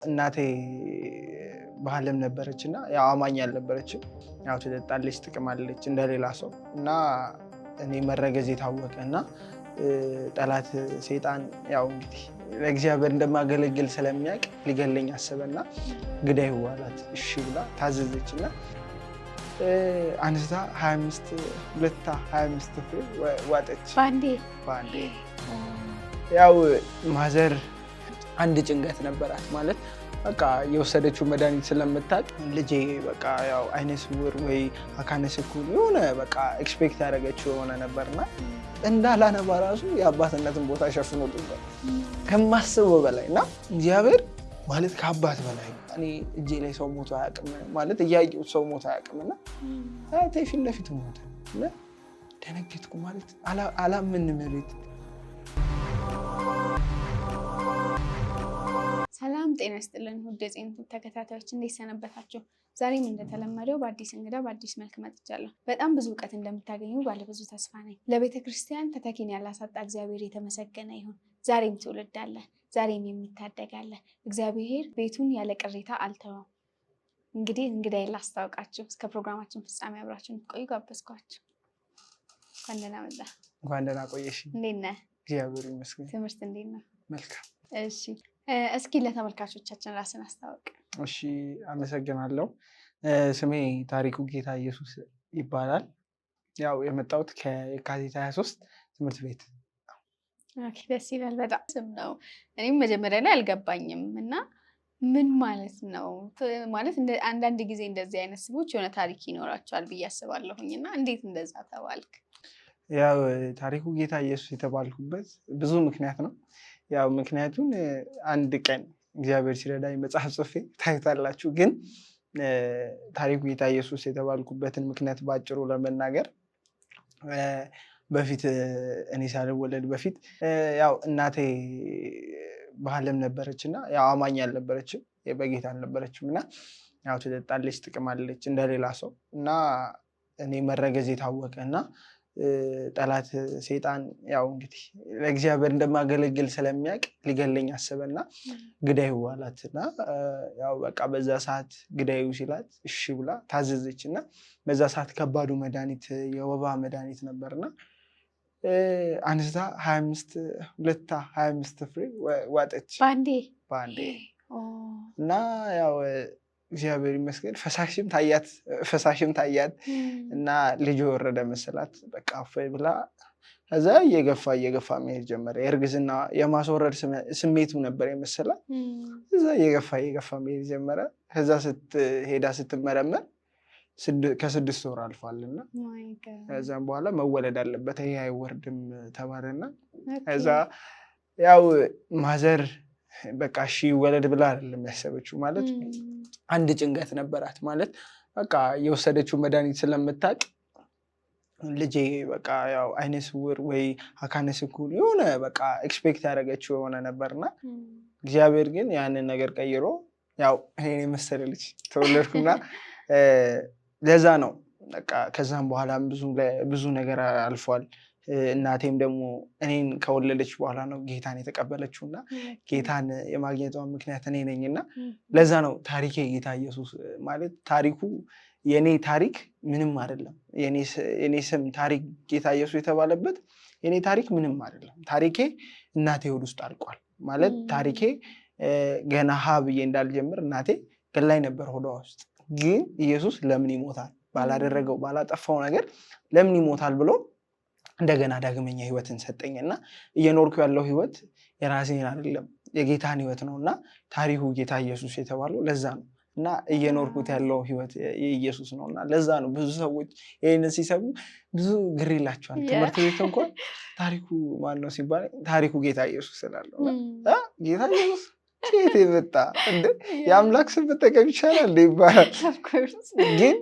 እናቴ ባህልም ነበረችና ያው አማኝ አልነበረችም። ያው ትጠጣለች፣ ትቅማለች እንደሌላ ሰው እና እኔ መረገዝ የታወቀ እና ጠላት ሰይጣን ያው እንግዲህ ለእግዚአብሔር እንደማገለግል ስለሚያውቅ ሊገለኝ አሰበና ግዳይ ዋላት። እሺ ብላ ታዘዘችና አንስታ 25 ፍሬ ዋጠች ባንዴ። ያው ማዘር አንድ ጭንቀት ነበራት ማለት በቃ የወሰደችው መድኃኒት ስለምታውቅ ልጄ በቃ ያው አይነ ስውር ወይ አካለ ስኩል የሆነ በቃ ኤክስፔክት ያደረገችው የሆነ ነበርና እንዳላነባ ራሱ የአባትነትን ቦታ ሸፍኖልኛል ከማስበው በላይ እና እግዚአብሔር ማለት ከአባት በላይ እኔ እጄ ላይ ሰው ሞቶ አያውቅም ማለት እያየሁት ሰው ሞቶ አያውቅምና አያቴ ፊት ለፊት ሞተ እና ደነገጥኩ ማለት አላምንም ቤት። ሰላም ጤና ይስጥልን ውድ የጽዮን ተከታታዮች እንዴት ሰነበታችሁ? ዛሬም እንደተለመደው በአዲስ እንግዳ በአዲስ መልክ መጥቻለሁ። በጣም ብዙ እውቀት እንደምታገኙ ባለብዙ ተስፋ ነኝ። ለቤተ ክርስቲያን ተተኪን ያላሳጣ እግዚአብሔር የተመሰገነ ይሁን። ዛሬም ትውልድ አለ፣ ዛሬም የሚታደግ አለ። እግዚአብሔር ቤቱን ያለ ቅሬታ አልተወም። እንግዲህ እንግዳዬን ላስታውቃችሁ። እስከ ፕሮግራማችን ፍጻሜ አብራችሁን ቆዩ ጋበዝኳችሁ። እንኳን ደህና መጣ። እንኳን ደህና ቆየሽ። እንዴት ነህ? እግዚአብሔር ይመስገን። ትምህርት እንዴት ነው? መልካም። እሺ እስኪ ለተመልካቾቻችን ራስን አስታውቅ። እሺ አመሰግናለሁ። ስሜ ታሪኩ ጌታ ኢየሱስ ይባላል። ያው የመጣሁት ከየካቲት 23 ትምህርት ቤት። ኦኬ ደስ ይላል በጣም ስም ነው። እኔም መጀመሪያ ላይ አልገባኝም እና ምን ማለት ነው ማለት አንዳንድ ጊዜ እንደዚህ አይነት ስሞች የሆነ ታሪክ ይኖራቸዋል ብዬ አስባለሁኝ እና እንዴት እንደዛ ተባልክ? ያው ታሪኩ ጌታ ኢየሱስ የተባልኩበት ብዙ ምክንያት ነው። ያው ምክንያቱም አንድ ቀን እግዚአብሔር ሲረዳኝ መጽሐፍ ጽፌ ታዩታላችሁ። ግን ታሪኩ ጌታ ኢየሱስ የተባልኩበትን ምክንያት ባጭሩ ለመናገር በፊት እኔ ሳልወለድ በፊት ያው እናቴ ባህልም ነበረች እና ያው አማኝ አልነበረችም፣ በጌታ አልነበረችም እና ያው ትጠጣለች፣ ትቅማለች እንደሌላ ሰው እና እኔ መረገዝ የታወቀ እና ጠላት ሰይጣን ያው እንግዲህ ለእግዚአብሔር እንደማገለግል ስለሚያውቅ ሊገለኝ አሰበና ግዳይ ዋላት እና ያው በቃ በዛ ሰዓት ግዳዩ ሲላት እሺ ብላ ታዘዘች እና በዛ ሰዓት ከባዱ መድኃኒት የወባ መድኃኒት ነበርና አንስታ 25 ፍሬ ዋጠች ባንዴ እና ያው እግዚአብሔር ይመስገን ፈሳሽም ታያት እና ልጅ ወረደ መሰላት። በቃ አፈይ ብላ ከዛ እየገፋ መሄድ ጀመረ። የእርግዝና የማስወረድ ስሜቱ ነበር የመሰላት። እዛ እየገፋ መሄድ ጀመረ። ከዛ ሄዳ ስትመረመር ከ6 ወር አልፏልና ከዛም በኋላ መወለድ አለበት ይሄ አይወርድም ተባለና ከዛ ያው ማዘር በቃ እሺ ወለድ ብላ አይደለም ያሰበችው ማለት አንድ ጭንቀት ነበራት ማለት በቃ የወሰደችው መድኃኒት ስለምታውቅ ልጄ በቃ ያው አይነ ስውር ወይ አካለ ስኩል የሆነ በቃ ኤክስፔክት ያደረገችው የሆነ ነበርና እግዚአብሔር ግን ያንን ነገር ቀይሮ ያው እኔ መሰለ ልጅ ተወለድኩና ለዛ ነው በቃ ከዛም በኋላ ብዙ ነገር አልፏል። እናቴም ደግሞ እኔን ከወለደች በኋላ ነው ጌታን የተቀበለችው እና ጌታን የማግኘቷ ምክንያት እኔ ነኝ እና ለዛ ነው ታሪኬ ጌታ ኢየሱስ ማለት ታሪኩ የኔ ታሪክ ምንም አይደለም። የኔ ስም ታሪክ ጌታ ኢየሱስ የተባለበት የኔ ታሪክ ምንም አይደለም። ታሪኬ እናቴ ሆድ ውስጥ አልቋል ማለት ታሪኬ ገና ሀ ብዬ እንዳልጀምር እናቴ ገላኝ ነበር ሆዷ ውስጥ። ግን ኢየሱስ ለምን ይሞታል ባላደረገው ባላጠፋው ነገር ለምን ይሞታል ብሎ እንደገና ዳግመኛ ህይወትን ሰጠኝና እየኖርኩ ያለው ህይወት የራሴን አይደለም የጌታን ህይወት ነውና ታሪኩ ጌታ ኢየሱስ የተባለው ለዛ ነው እና እየኖርኩት ያለው ህይወት የኢየሱስ ነውና ለዛ ነው ብዙ ሰዎች ይሄንን ሲሰሙ ብዙ ግር ይላቸዋል። ትምህርት ቤት እንኳን ታሪኩ ማን ነው ሲባል ታሪኩ ጌታ ኢየሱስ ስላለው ጌታ ኢየሱስ ጌታ ይመጣ እንደ የአምላክ ስም መጠቀም ይቻላል ይባላል። ግን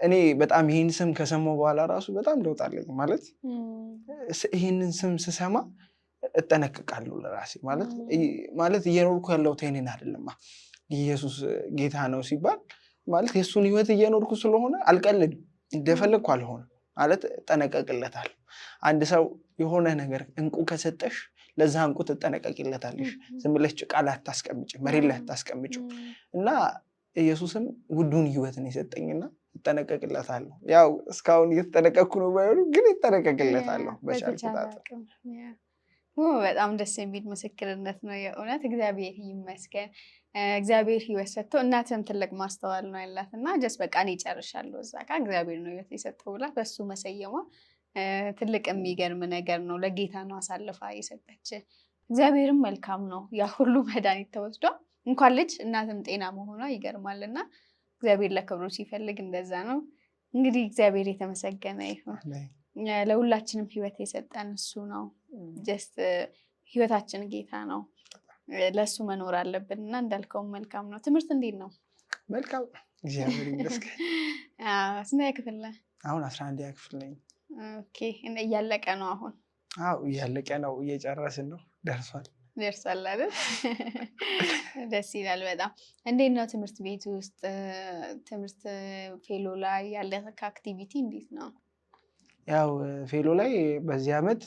እኔ በጣም ይህን ስም ከሰማሁ በኋላ ራሱ በጣም ለውጥ አለኝ ማለት ይህንን ስም ስሰማ እጠነቅቃለሁ ለራሴ ማለት እየኖርኩ ያለሁት ይሄንን አይደለማ ኢየሱስ ጌታ ነው ሲባል ማለት የእሱን ህይወት እየኖርኩ ስለሆነ አልቀልድም፣ እንደፈለግኩ አልሆንም ማለት እጠነቀቅለታለሁ። አንድ ሰው የሆነ ነገር እንቁ ከሰጠሽ ለዛ እንቁ ትጠነቀቂለታለሽ። ዝም ብለሽ ጭቃ ላይ አታስቀምጪ፣ መሬት ላይ አታስቀምጪው። እና ኢየሱስም ውዱን ህይወትን የሰጠኝና እጠነቀቅለታለሁ። ያው እስካሁን እየተጠነቀቅኩ ነው ባይሆንም ግን እጠነቀቅለታለሁ በቻልኩት። በጣም ደስ የሚል ምስክርነት ነው የእውነት። እግዚአብሔር ይመስገን። እግዚአብሔር ህይወት ሰጥቶ እናትም ትልቅ ማስተዋል ነው ያላት እና ጀስት በቃ እኔ ጨርሻለሁ እዛ ጋር እግዚአብሔር ነው ህይወት የሰጠው ብላ በሱ መሰየሟ ትልቅ የሚገርም ነገር ነው። ለጌታ ነው አሳልፋ የሰጠች። እግዚአብሔርም መልካም ነው። ያ ሁሉ መድኃኒት ተወስዶ እንኳን ልጅ እናትም ጤና መሆኗ ይገርማል። እና እግዚአብሔር ለክብሩ ሲፈልግ እንደዛ ነው። እንግዲህ እግዚአብሔር የተመሰገነ ይሁን። ለሁላችንም ህይወት የሰጠን እሱ ነው። ጀስት ህይወታችን ጌታ ነው። ለእሱ መኖር አለብን እና እንዳልከውም መልካም ነው። ትምህርት እንዴት ነው? መልካም እግዚአብሔር ይመስገን። ስንተኛ ክፍል ነህ? አሁን 11ኛ ክፍል ነኝ። ኦኬ። እያለቀ ነው አሁን? አዎ እያለቀ ነው፣ እየጨረስን ነው። ደርሷል አይደል? ደስ ይላል በጣም። እንዴት ነው ትምህርት ቤት ውስጥ ትምህርት ፌሎ ላይ ያለ አክቲቪቲ እንዴት ነው? ያው ፌሎ ላይ በዚህ ዓመት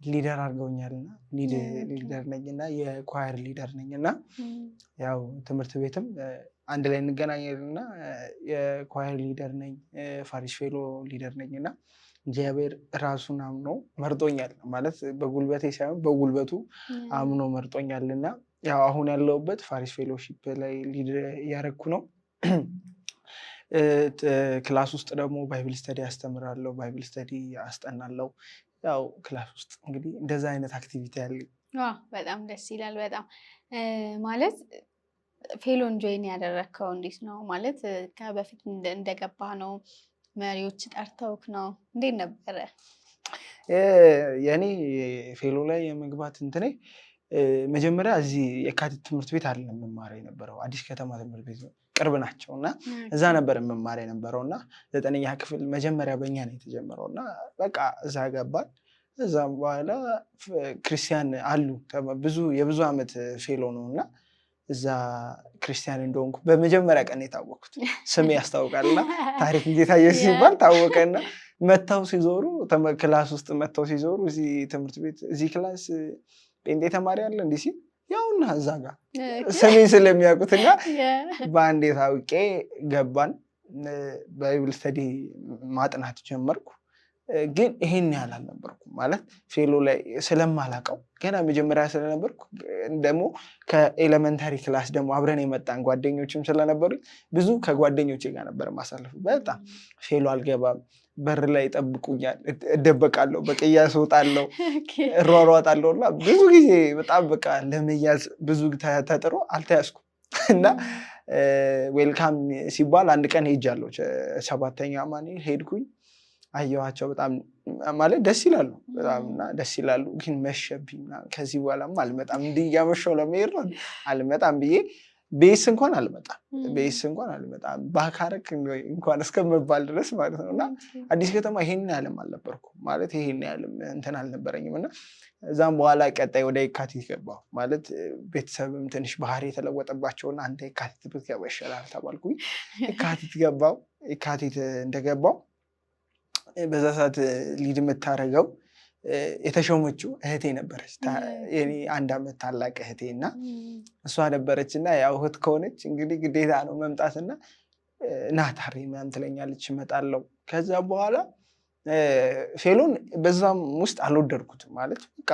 ሊደር አድርገውኛልና ሊደር ነኝና የኳየር ሊደር ነኝና ያው ትምህርት ቤትም አንድ ላይ እንገናኛለንና የኳየር ሊደር ነኝ፣ ፋሪስ ፌሎ ሊደር ነኝና እግዚአብሔር ራሱን አምኖ መርጦኛል። ማለት በጉልበቴ ሳይሆን በጉልበቱ አምኖ መርጦኛልና ያው አሁን ያለሁበት ፋሪስ ፌሎሺፕ ላይ ሊደር እያደረኩ ነው። ክላስ ውስጥ ደግሞ ባይብል ስተዲ አስተምራለሁ፣ ባይብል ስተዲ አስጠናለሁ። ያው ክላስ ውስጥ እንግዲህ እንደዛ አይነት አክቲቪቲ አለ። በጣም ደስ ይላል በጣም። ማለት ፌሎን ጆይን ያደረግከው እንዴት ነው? ማለት ከበፊት እንደገባ ነው? መሪዎች ጠርተውክ ነው? እንዴት ነበረ? የኔ ፌሎ ላይ የመግባት እንትኔ መጀመሪያ እዚህ የካቲት ትምህርት ቤት አይደለም መማሪያ የነበረው፣ አዲስ ከተማ ትምህርት ቤት ቅርብ ናቸው እና እዛ ነበር መማሪያ የነበረው እና 9ኛ ክፍል መጀመሪያ በእኛ ነው የተጀመረው እና በቃ እዛ ገባል። እዛም በኋላ ክርስቲያን አሉ የብዙ ዓመት ፌሎ ነው እና እዛ ክርስቲያን እንደሆንኩ በመጀመሪያ ቀን የታወቅኩት። ስሜ ያስታውቃልና ታሪክ ጌታ ኢየሱስ ሲባል ታወቀና መጥተው ሲዞሩ ክላስ ውስጥ መጥተው ሲዞሩ እዚህ ትምህርት ቤት እዚህ ክላስ ጴንጤ ተማሪ አለ እንዲህ ሲል ያውና እዛ ጋር ስሜን ስለሚያውቁትና በአንዴ ታውቄ ገባን። ባይብል ስተዲ ማጥናት ጀመርኩ። ግን ይሄን ያህል አልነበርኩም ማለት ፌሎ ላይ ስለማላውቀው ገና መጀመሪያ ስለነበርኩ ደግሞ ከኤሌመንታሪ ክላስ ደግሞ አብረን የመጣን ጓደኞችም ስለነበሩ ብዙ ከጓደኞቼ ጋር ነበር ማሳለፉ። በጣም ፌሎ አልገባም፣ በር ላይ ይጠብቁኛል፣ እደበቃለሁ፣ በቅያስ እወጣለሁ፣ እሯሯጣለሁ እና ብዙ ጊዜ በጣም በቃ ለመያዝ ብዙ ተጥሮ አልተያዝኩም እና ዌልካም ሲባል አንድ ቀን ሄጃለሁ። 7ኛ ማን ሄድኩኝ። አየኋቸው በጣም ማለት ደስ ይላሉ በጣም እና ደስ ይላሉ። ግን መሸብኝ። ከዚህ በኋላም አልመጣም፣ እንዲህ እያመሸው ለመሄድ ነው አልመጣም ብዬ ቤስ እንኳን አልመጣም ባካረክ እንኳን እስከመባል ድረስ ማለት ነው። እና አዲስ ከተማ ይሄን ያለም አልነበርኩም ማለት ይሄን ያለም እንትን አልነበረኝም። እና እዛም በኋላ ቀጣይ ወደ የካቲት ገባሁ ማለት ቤተሰብም ትንሽ ባህሪ የተለወጠባቸውና አንተ የካቲት ብትገባ ይሻላል ተባልኩኝ። የካቲት ገባሁ። የካቲት እንደገባሁ በዛ ሰዓት ሊድ የምታደርገው የተሾመችው እህቴ ነበረች። የኔ 1 ዓመት ታላቅ እህቴ እና እሷ ነበረች እና ያው እህት ከሆነች እንግዲህ ግዴታ ነው መምጣትና ናታሪ ምናምን ትለኛለች፣ እመጣለሁ። ከዛ በኋላ ፌሎን በዛም ውስጥ አልወደድኩትም ማለት በቃ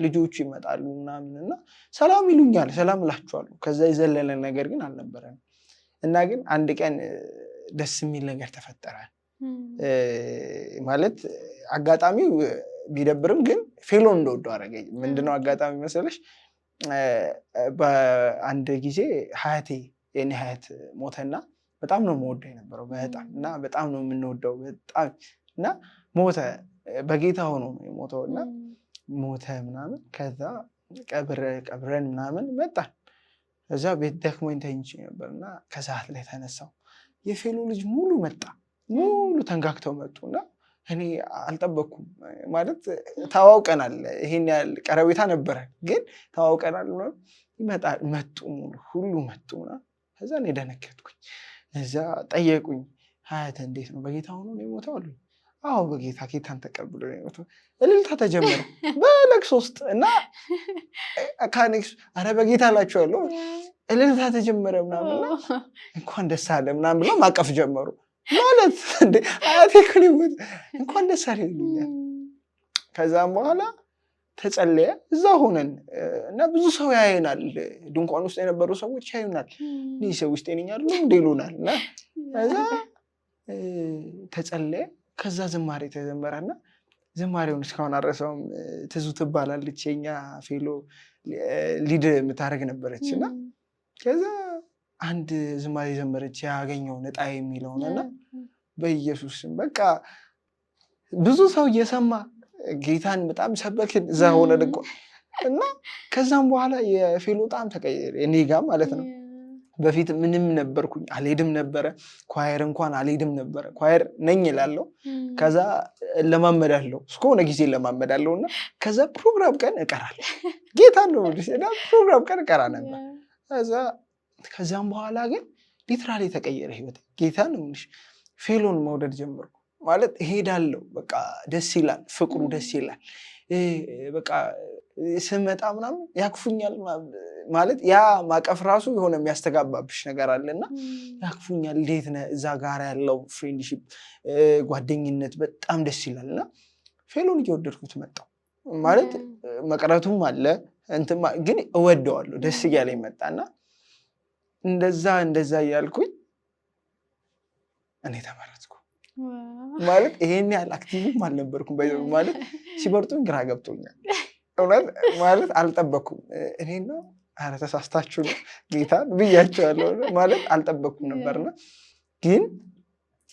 ልጆቹ ይመጣሉ ምናምን እና ሰላም ይሉኛል፣ ሰላም እላቸዋለሁ። ከዛ የዘለለ ነገር ግን አልነበረም። እና ግን አንድ ቀን ደስ የሚል ነገር ተፈጠረ። ማለት አጋጣሚው ቢደብርም ግን ፌሎ እንደወደው አደረገኝ። ምንድነው አጋጣሚ መሰለሽ? በአንድ ጊዜ የኔ ሀያት ሞተና በጣም ነው የምወደው የነበረው በጣም እና በጣም ነው የምንወደው በጣም እና ሞተ። በጌታ ሆኖ የሞተው እና ሞተ ምናምን። ከዛ ቀብረን ምናምን መጣን። እዛ ቤት ደክሞኝ ተኝቼ ነበርና ከሰዓት ላይ ተነሳው። የፌሎ ልጅ ሙሉ መጣ፣ ሙሉ ተንጋግተው መጡና እኔ አልጠበቅኩም ማለት ተዋውቀናል፣ ይሄን ያህል ቀረቤታ ነበረ ግን ተዋውቀናል። መጡ ሁሉ መጡና ከዛ እኔ ደነገጥኩኝ። እዛ ጠየቁኝ፣ ሀያት እንዴት ነው በጌታ ሆኖ ነው የሞተው አሉኝ። አዎ በጌታ ጌታን ተቀብሎ ነው። እልልታ ተጀመረ በለቅሶ ውስጥ እና ካኔክስ አረ በጌታ አላቸዋለሁ እልልታ ተጀመረ ምናምን እንኳን ደስ አለ ምናምን ብለው ማቀፍ ጀመሩ። ማለት እንደ አያቴ ከሊወት እንኳን ደስ አለ ይሉኛል። ከዛም በኋላ ተጸለየ እዛ ሆነን እና ብዙ ሰው ያየናል። ድንኳን ውስጥ የነበሩ ሰዎች ያዩናል። ይህ ሰው ውስጥ የነኛሉ እንደሉናል እና ከዛ ተጸለየ። ከዛ ዝማሬ ተዘመረና ዝማሬውን እስካሁን አረሰውም። ትዙ ትባላለች የኛ ፌሎ ሊድ የምታደርግ ነበረች እና ከዛ አንድ ዝማሬ ዘመረች ያገኘው ነጣ የሚለውን እና በኢየሱስም በቃ ብዙ ሰው እየሰማ ጌታን በጣም ሰበክን እዛ ሆነ ድንኳ እና ከዛም በኋላ የፌሎ ጣም ተቀየረ እኔ ጋር ማለት ነው። በፊት ምንም ነበርኩኝ አልሄድም ነበረ። ኳየር እንኳን አልሄድም ነበረ። ኳየር ነኝ እላለሁ ከዛ ለማመዳለሁ እስከሆነ ጊዜ ለማመዳለሁ እና ከዛ ፕሮግራም ቀን እቀራለሁ። ጌታ ነው ፕሮግራም ቀን እቀራ ነበር። ከዛም በኋላ ግን ሊትራሊ ተቀየረ ህይወት። ጌታ ነው ፌሎን መውደድ ጀመርኩ። ማለት እሄዳለሁ በቃ ደስ ይላል፣ ፍቅሩ ደስ ይላል። በቃ ስመጣ ምናምን ያክፉኛል ማለት ያ ማቀፍ ራሱ የሆነ የሚያስተጋባብሽ ነገር አለና ያክፉኛል። እንዴት ነህ? እዛ ጋር ያለው ፍሬንድሺፕ ጓደኝነት በጣም ደስ ይላል እና ፌሎን እየወደድኩት መጣሁ። ማለት መቅረቱም አለ እንትን ግን እወደዋለሁ። ደስ እያለኝ መጣና እንደዛ እያልኩኝ እኔ ተመረጥኩ። ማለት ይሄን ያህል አክቲቭም አልነበርኩም። ማለት ሲበርጡኝ ግራ ገብቶኛል። እውነት ማለት አልጠበኩም። እኔ ነው ኧረ ተሳስታችሁ ነው ጌታን ብያቸዋለሁ። ማለት አልጠበኩም ነበርና ግን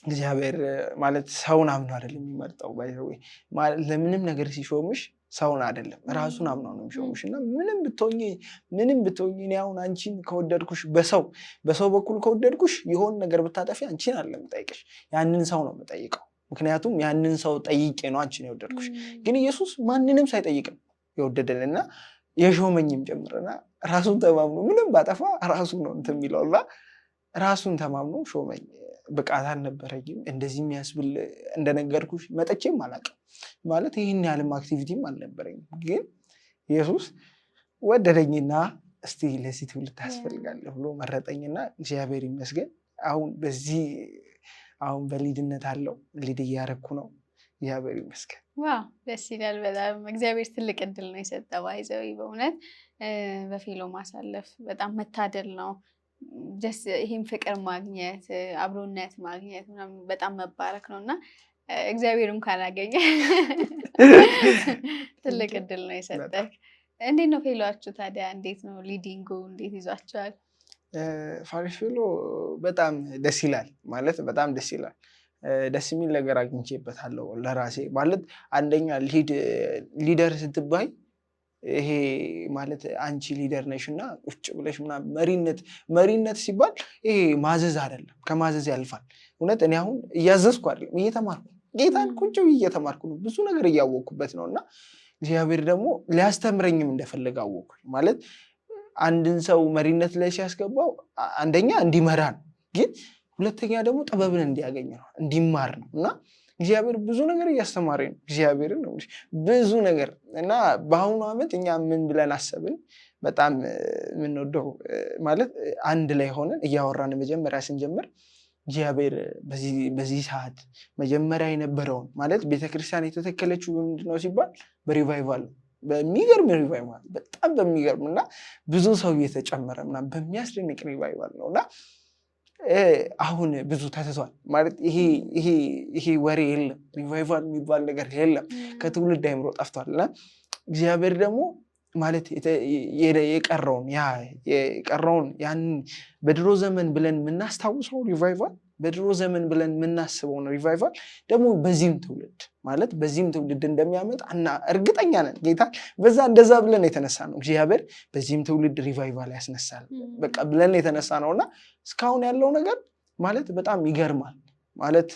እግዚአብሔር ማለት ሰውን አምኖ አይደለም የሚመርጠው። ማለት ለምንም ነገር ሲሾምሽ ሰውን አይደለም ራሱን አምኖ ነው የሚሾምሽ። እና ምንም ብትሆኚ እኔ አሁን አንቺን ከወደድኩሽ በሰው በኩል ከወደድኩሽ የሆነ ነገር ብታጠፊ አንቺን አይደለም የምጠይቅሽ ያንን ሰው ነው የምጠይቀው። ምክንያቱም ያንን ሰው ጠይቄ ነው አንቺን የወደድኩሽ። ግን ኢየሱስ ማንንም ሳይጠይቅም የወደደንና የሾመኝም ጨምርና ራሱን ተማምኖ ምንም ባጠፋ ራሱ ነው እንትን የሚለውና ራሱን ተማምኖ ሾመኝ። ብቃት አልነበረኝም እንደዚህ የሚያስብል እንደነገርኩሽ መጠቼም አላውቅም። ማለት ይህን ያህልም አክቲቪቲም አልነበረኝም። ግን ኢየሱስ ወደደኝና እስቲ ለዚህ ትውልድ ታስፈልጋለህ ብሎ መረጠኝና እግዚአብሔር ይመስገን አሁን በሊድነት አለው ሊድ እያረኩ ነው። እግዚአብሔር ይመስገን። ዋው ደስ ይላል በጣም። እግዚአብሔር ትልቅ እድል ነው የሰጠው። አይዘው በእውነት በፌሎ ማሳለፍ በጣም መታደል ነው። ይህም ፍቅር ማግኘት አብሮነት ማግኘት በጣም መባረክ ነው እና እግዚአብሔር እንኳን አገኘ ትልቅ እድል ነው የሰጠህ። እንዴት ነው ፌሎአችሁ ታዲያ? እንዴት ነው ሊዲንጉ? እንዴት ይዟቸዋል? ፋሪስ ፌሎ በጣም ደስ ይላል። ማለት በጣም ደስ ይላል። ደስ የሚል ነገር አግኝቼበታለሁ ለራሴ። ማለት አንደኛ ሊደር ስትባይ ይሄ ማለት አንቺ ሊደር ነሽ እና ቁጭ ብለሽ መሪነት ሲባል ይሄ ማዘዝ አይደለም፣ ከማዘዝ ያልፋል። እውነት እኔ አሁን እያዘዝኩ አይደለም እየተማርኩ ጌታን ቁጭ ብዬ እየተማርኩ ነው። ብዙ ነገር እያወቅኩበት ነው እና እግዚአብሔር ደግሞ ሊያስተምረኝም እንደፈለገ አወቅኩ። ማለት አንድን ሰው መሪነት ላይ ሲያስገባው አንደኛ እንዲመራ ነው፣ ግን ሁለተኛ ደግሞ ጥበብን እንዲያገኝ ነው፣ እንዲማር ነው እና እግዚአብሔር ብዙ ነገር እያስተማረ ነው። እግዚአብሔርን ነው ብዙ ነገር እና በአሁኑ ዓመት እኛ ምን ብለን አሰብን? በጣም የምንወደው ማለት አንድ ላይ ሆነን እያወራን መጀመሪያ ስንጀምር እግዚአብሔር በዚህ ሰዓት መጀመሪያ የነበረውን ማለት ቤተክርስቲያን የተተከለችው በምንድነው ሲባል በሪቫይቫል በሚገርም ሪቫይቫል በጣም በሚገርም እና ብዙ ሰው እየተጨመረ ምናምን በሚያስደንቅ ሪቫይቫል ነው እና አሁን ብዙ ተትቷል። ማለት ይሄ ወሬ የለም፣ ሪቫይቫል የሚባል ነገር የለም፣ ከትውልድ አይምሮ ጠፍቷል። እና እግዚአብሔር ደግሞ ማለት የቀረውን ያንን በድሮ ዘመን ብለን የምናስታውሰው ሪቫይቫል በድሮ ዘመን ብለን የምናስበውን ሪቫይቫል ደግሞ በዚህም ትውልድ ማለት በዚህም ትውልድ እንደሚያመጣ እና እርግጠኛ ነን። ጌታ እንደዛ ብለን የተነሳ ነው። እግዚአብሔር በዚህም ትውልድ ሪቫይቫል ያስነሳል በቃ ብለን የተነሳ ነውና እስካሁን ያለው ነገር ማለት በጣም ይገርማል። ማለት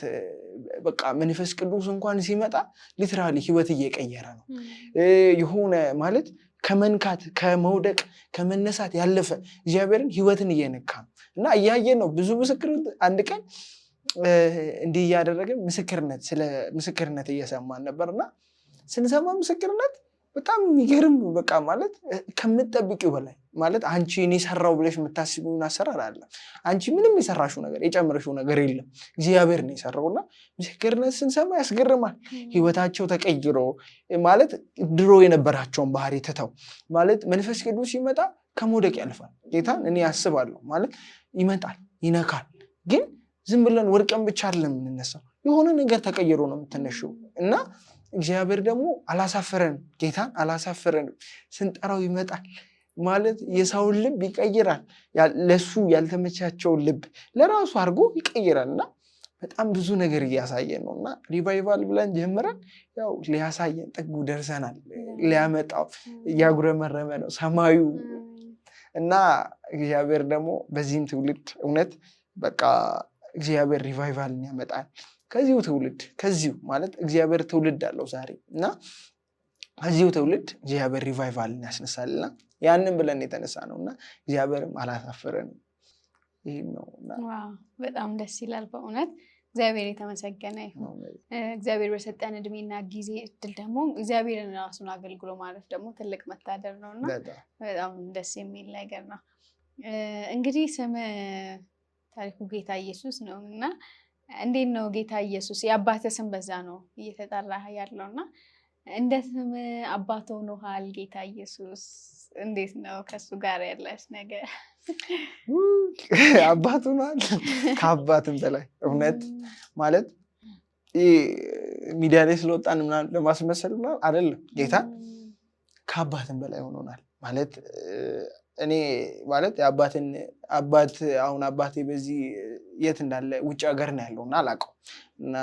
በቃ መንፈስ ቅዱስ እንኳን ሲመጣ ሊትራሊ ህይወት እየቀየረ ነው። የሆነ ማለት ከመንካት ከመውደቅ ከመነሳት ያለፈ እግዚአብሔርን ህይወትን እየነካ ነው እና እያየን ነው። ብዙ ምስክር አንድ ቀን እንዲህ እያደረገ ምስክርነት እየሰማን ነበርና ስንሰማ ምስክርነት በጣም የሚገርም በቃ ማለት ከምትጠብቂው በላይ ማለት አንቺ እኔ ሰራው ብለሽ የምታስቢውን አሰራር አለ። አንቺ ምንም የሰራሽው ነገር የጨመረሽው ነገር የለም፣ እግዚአብሔር ነው የሰራውና ምስክርነት ስንሰማ ያስገርማል። ህይወታቸው ተቀይሮ ማለት ድሮ የነበራቸውን ባህሪ ትተው ማለት መንፈስ ቅዱስ ሲመጣ ከመውደቅ ያልፋል። ጌታን እኔ ያስባለሁ ማለት ይመጣል ይነካል። ግን ዝም ብለን ወድቀን ብቻ አይደለም የምንነሳው፣ የሆነ ነገር ተቀይሮ ነው የምትነሺው እና እግዚአብሔር ደግሞ አላሳፈረንም። ጌታን አላሳፈረንም። ስንጠራው ይመጣል ማለት የሰውን ልብ ይቀይራል። ለሱ ያልተመቻቸውን ልብ ለራሱ አድርጎ ይቀይራል እና በጣም ብዙ ነገር እያሳየን ነው እና ሪቫይቫል ብለን ጀምረን ያው ሊያሳየን ጥጉ ደርሰናል። ሊያመጣው እያጉረመረመ ነው ሰማዩ እና እግዚአብሔር ደግሞ በዚህም ትውልድ እውነት በቃ እግዚአብሔር ሪቫይቫልን ያመጣል። ከዚሁ ትውልድ ከዚሁ ማለት እግዚአብሔር ትውልድ አለው ዛሬ እና ከዚሁ ትውልድ እግዚአብሔር ሪቫይቫልን ያስነሳልና ያንን ብለን የተነሳ ነው እና እግዚአብሔርም አላሳፈረንም። ይህም ነው። በጣም ደስ ይላል በእውነት እግዚአብሔር የተመሰገነ ይሁን። እግዚአብሔር በሰጠን እድሜና ጊዜ እድል ደግሞ እግዚአብሔርን ራሱን አገልግሎ ማለት ደግሞ ትልቅ መታደር ነው እና በጣም ደስ የሚል ነገር ነው። እንግዲህ ስም ታሪኩ ጌታ ኢየሱስ ነው እና እንዴት ነው ጌታ ኢየሱስ የአባትህ ስም በዛ ነው እየተጠራህ ያለው እና እንደ ስም አባት ሆኖሃል ጌታ ኢየሱስ። እንዴት ነው ከሱ ጋር ያለሽ ነገር? አባት ሆኗል። ከአባትም በላይ እውነት ማለት ሚዲያ ላይ ስለወጣን ምናምን ለማስመሰል ምናምን አይደለም። ጌታ ከአባትም በላይ ሆኖናል ማለት እኔ ማለት አባት አሁን አባቴ በዚህ የት እንዳለ ውጭ ሀገር ነው ያለው እና አላውቀው እና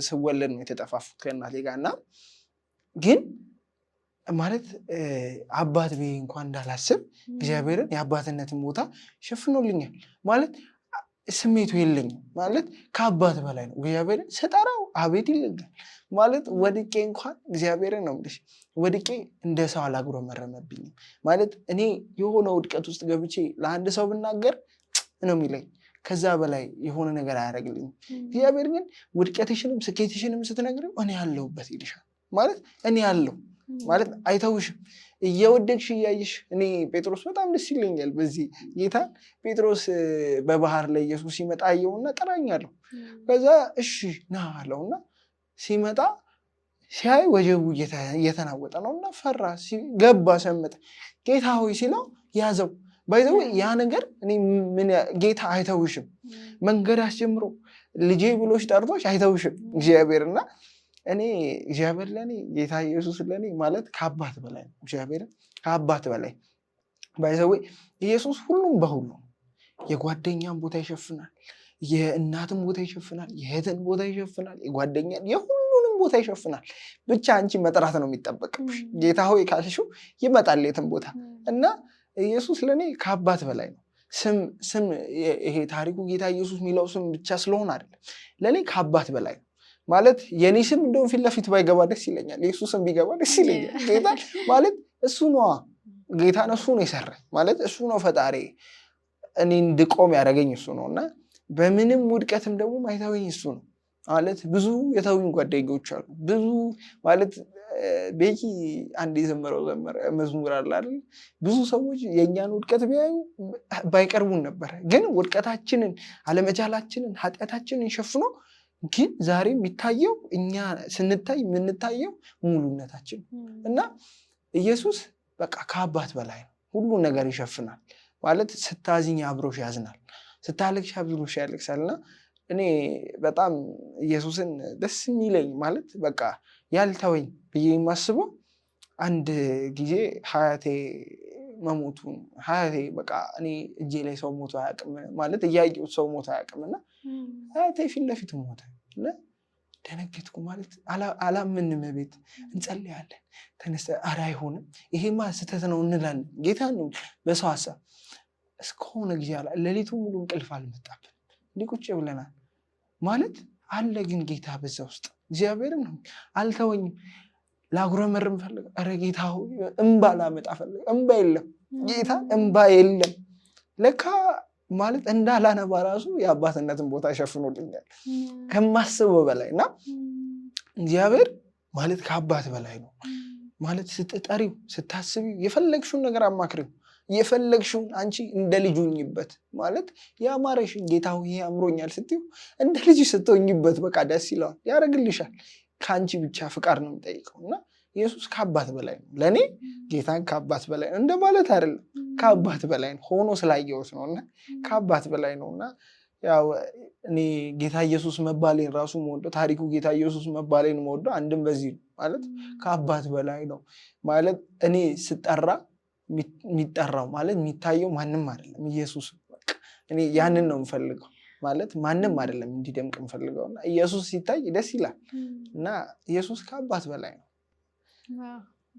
ስወለድ ነው የተጠፋፉት ከእናቴ ጋር እና ግን ማለት አባት ብዬ እንኳን እንዳላስብ እግዚአብሔርን የአባትነትን ቦታ ሸፍኖልኛል። ማለት ስሜቱ የለኝም ማለት ከአባት በላይ ነው። እግዚአብሔርን ስጠራው አቤት ይልኛል ማለት ወድቄ እንኳን እግዚአብሔርን ነው የምልሽ ወድቄ እንደ ሰው አላጉረመረመብኝም ማለት እኔ የሆነ ውድቀት ውስጥ ገብቼ ለአንድ ሰው ብናገር ነው የሚለኝ፣ ከዛ በላይ የሆነ ነገር አያደርግልኝም። እግዚአብሔር ግን ውድቀትሽንም ስኬትሽንም ስትነግሪው እኔ ያለሁበት ይልሻል ማለት እኔ ያለው ማለት አይተውሽም። እየወደቅሽ እያየሽ እኔ ጴጥሮስ በጣም ደስ ይለኛል በዚህ ጌታ ጴጥሮስ በባህር ላይ ኢየሱስ ሲመጣ አየውና ጥራኝ አለው። ከዛ እሺ ና አለውና ሲመጣ ሲያይ ወጀቡ እየተናወጠ ነውና ፈራ፣ ገባ፣ ሰመጠ። ጌታ ሆይ ሲለው ያዘው። ባይዘው ያ ነገር እኔ ጌታ አይተውሽም። መንገድ አስጀምሮ ልጄ ብሎሽ ጠርቶሽ አይተውሽም እግዚአብሔርና እኔ እግዚአብሔር ለኔ ጌታ ኢየሱስ ለኔ ማለት ከአባት በላይ ነው። እግዚአብሔር ከአባት በላይ ባይዘው ኢየሱስ ሁሉም በሁሉ የጓደኛን ቦታ ይሸፍናል፣ የእናትን ቦታ ይሸፍናል፣ የእህትን ቦታ ይሸፍናል፣ የጓደኛን የሁሉንም ቦታ ይሸፍናል። ብቻ አንቺ መጥራት ነው የሚጠበቅብሽ። ጌታ ሆይ ካልሽው ይመጣል የትም ቦታ እና ኢየሱስ ለኔ ከአባት በላይ ነው። ስም ይሄ ታሪኩ ጌታ ኢየሱስ የሚለው ስም ብቻ ስለሆነ አይደለም፣ ለኔ ከአባት በላይ ነው። ማለት የኔ ስም እንደውም ፊት ለፊት ባይገባ ደስ ይለኛል፣ የእሱ ስም ቢገባ ደስ ይለኛል። ጌታ ማለት እሱ ነዋ። ጌታን እሱ ነው የሰራኝ ማለት እሱ ነው ፈጣሪ፣ እኔ እንድቆም ያደረገኝ እሱ ነው እና በምንም ውድቀትም ደግሞ ማይተወኝ እሱ ነው ማለት ብዙ የተውኝ ጓደኞች አሉ። ብዙ ማለት ቤኪ አንድ የዘመረው መዝሙር አለ አይደል? ብዙ ሰዎች የእኛን ውድቀት ቢያዩ ባይቀርቡን ነበረ፣ ግን ውድቀታችንን፣ አለመቻላችንን፣ ኃጢአታችንን ሸፍኖ ግን ዛሬ የሚታየው እኛ ስንታይ የምንታየው ሙሉነታችን እና ኢየሱስ በቃ ከአባት በላይ ነው። ሁሉን ነገር ይሸፍናል ማለት ስታዝኝ አብሮሽ ያዝናል፣ ስታለቅሽ አብሮሽ ያለቅሳል እና እኔ በጣም ኢየሱስን ደስ የሚለኝ ማለት በቃ ያልተወኝ ብዬ የማስበው አንድ ጊዜ ሀያቴ መሞቱን ሀያቴ በቃ እኔ እጄ ላይ ሰው ሞቶ አያውቅም ማለት እያየሁት ሰው ሞቶ አያውቅም እና ሀያቴ ፊት ለፊት ሞተ እና ደነገጥኩ ማለት አላምንም። ቤት እንጸልያለን ተነስተን ኧረ አይሆንም ይሄማ ስህተት ነው እንላለን። ጌታ ነው በሰው ሀሳብ እስከሆነ ጊዜ ሌሊቱ ሙሉ እንቅልፍ አልመጣብን እንዲህ ቁጭ ብለናል ማለት አለ። ግን ጌታ በዛ ውስጥ እግዚአብሔርን ነው አልተወኝም። ላጉረመርም ፈልግ ኧረ ጌታ እምባ ላመጣ ፈልግ እምባ የለም ጌታ እምባ የለም። ለካ ማለት እንዳላነባ ራሱ የአባትነትን ቦታ ሸፍኖልኛል ከማስበው በላይ እና እግዚአብሔር ማለት ከአባት በላይ ነው ማለት ስትጠሪው ስታስቢው የፈለግሽውን ነገር አማክሪው የፈለግሽውን አንቺ እንደ ልጅ ሁኚበት ማለት ያማረሽን ጌታ ሆይ አምሮኛል ስትይው እንደ ልጅ ስትሆኚበት በቃ ደስ ይለዋል ያደርግልሻል ከአንቺ ብቻ ፍቃድ ነው የሚጠይቀው እና ኢየሱስ ከአባት በላይ ነው ለእኔ ጌታን ከአባት በላይ ነው እንደማለት አይደለም ከአባት በላይ ነው ሆኖ ስላየሁት ነው እና ከአባት በላይ ነው እና ያው እኔ ጌታ ኢየሱስ መባሌን ራሱ መወደው ታሪኩ ጌታ ኢየሱስ መባሌን መወደው አንድም በዚህ ነው ማለት ከአባት በላይ ነው ማለት እኔ ስጠራ የሚጠራው ማለት የሚታየው ማንም አይደለም ኢየሱስ እኔ ያንን ነው የምፈልገው ማለት ማንም አይደለም እንዲደምቅ የምፈልገው እና ኢየሱስ ሲታይ ደስ ይላል እና ኢየሱስ ከአባት በላይ ነው።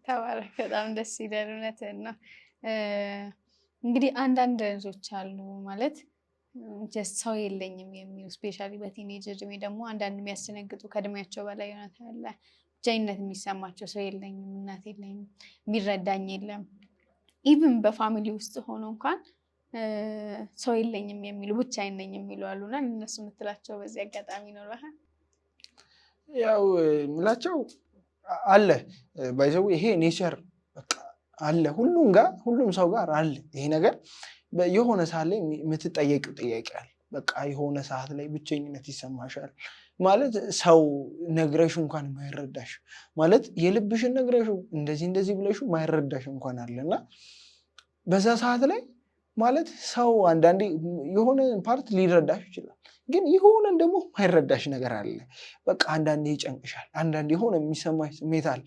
ተባረክ። በጣም ደስ ይላል። እውነትህን ነው። እንግዲህ አንዳንድ ልጆች አሉ ማለት ሰው የለኝም የሚሉ ስፔሻሊ በቲኔጅ እድሜ ደግሞ አንዳንድ የሚያስደነግጡ ከእድሜያቸው በላይ እውነት አለ ብቻኝነት የሚሰማቸው ሰው የለኝም እናት የለኝም የሚረዳኝ የለም ኢቭን በፋሚሊ ውስጥ ሆኖ እንኳን ሰው የለኝም የሚሉ ብቻዬን ነኝ የሚሉ አሉና እነሱ የምትላቸው በዚህ አጋጣሚ ይኖራል? ያው ምላቸው አለ ባይዘው ይሄ ኔቸር በቃ አለ ሁሉም ሰው ጋር አለ ይሄ ነገር የሆነ ሰዓት ላይ የምትጠየቂው ጥያቄ አለ በቃ የሆነ ሰዓት ላይ ብቸኝነት ይሰማሻል ማለት ሰው ነግረሽ እንኳን ማይረዳሽ ማለት የልብሽን ነግረሽ እንደዚህ ብለሽ ማይረዳሽ እንኳን አለና በዛ ሰዓት ላይ ማለት ሰው አንዳንዴ የሆነ ፓርት ሊረዳሽ ይችላል ግን የሆነ ደግሞ ማይረዳሽ ነገር አለ በቃ አንዳንዴ ይጨንቅሻል አንዳንዴ የሆነ የሚሰማሽ ስሜት አለ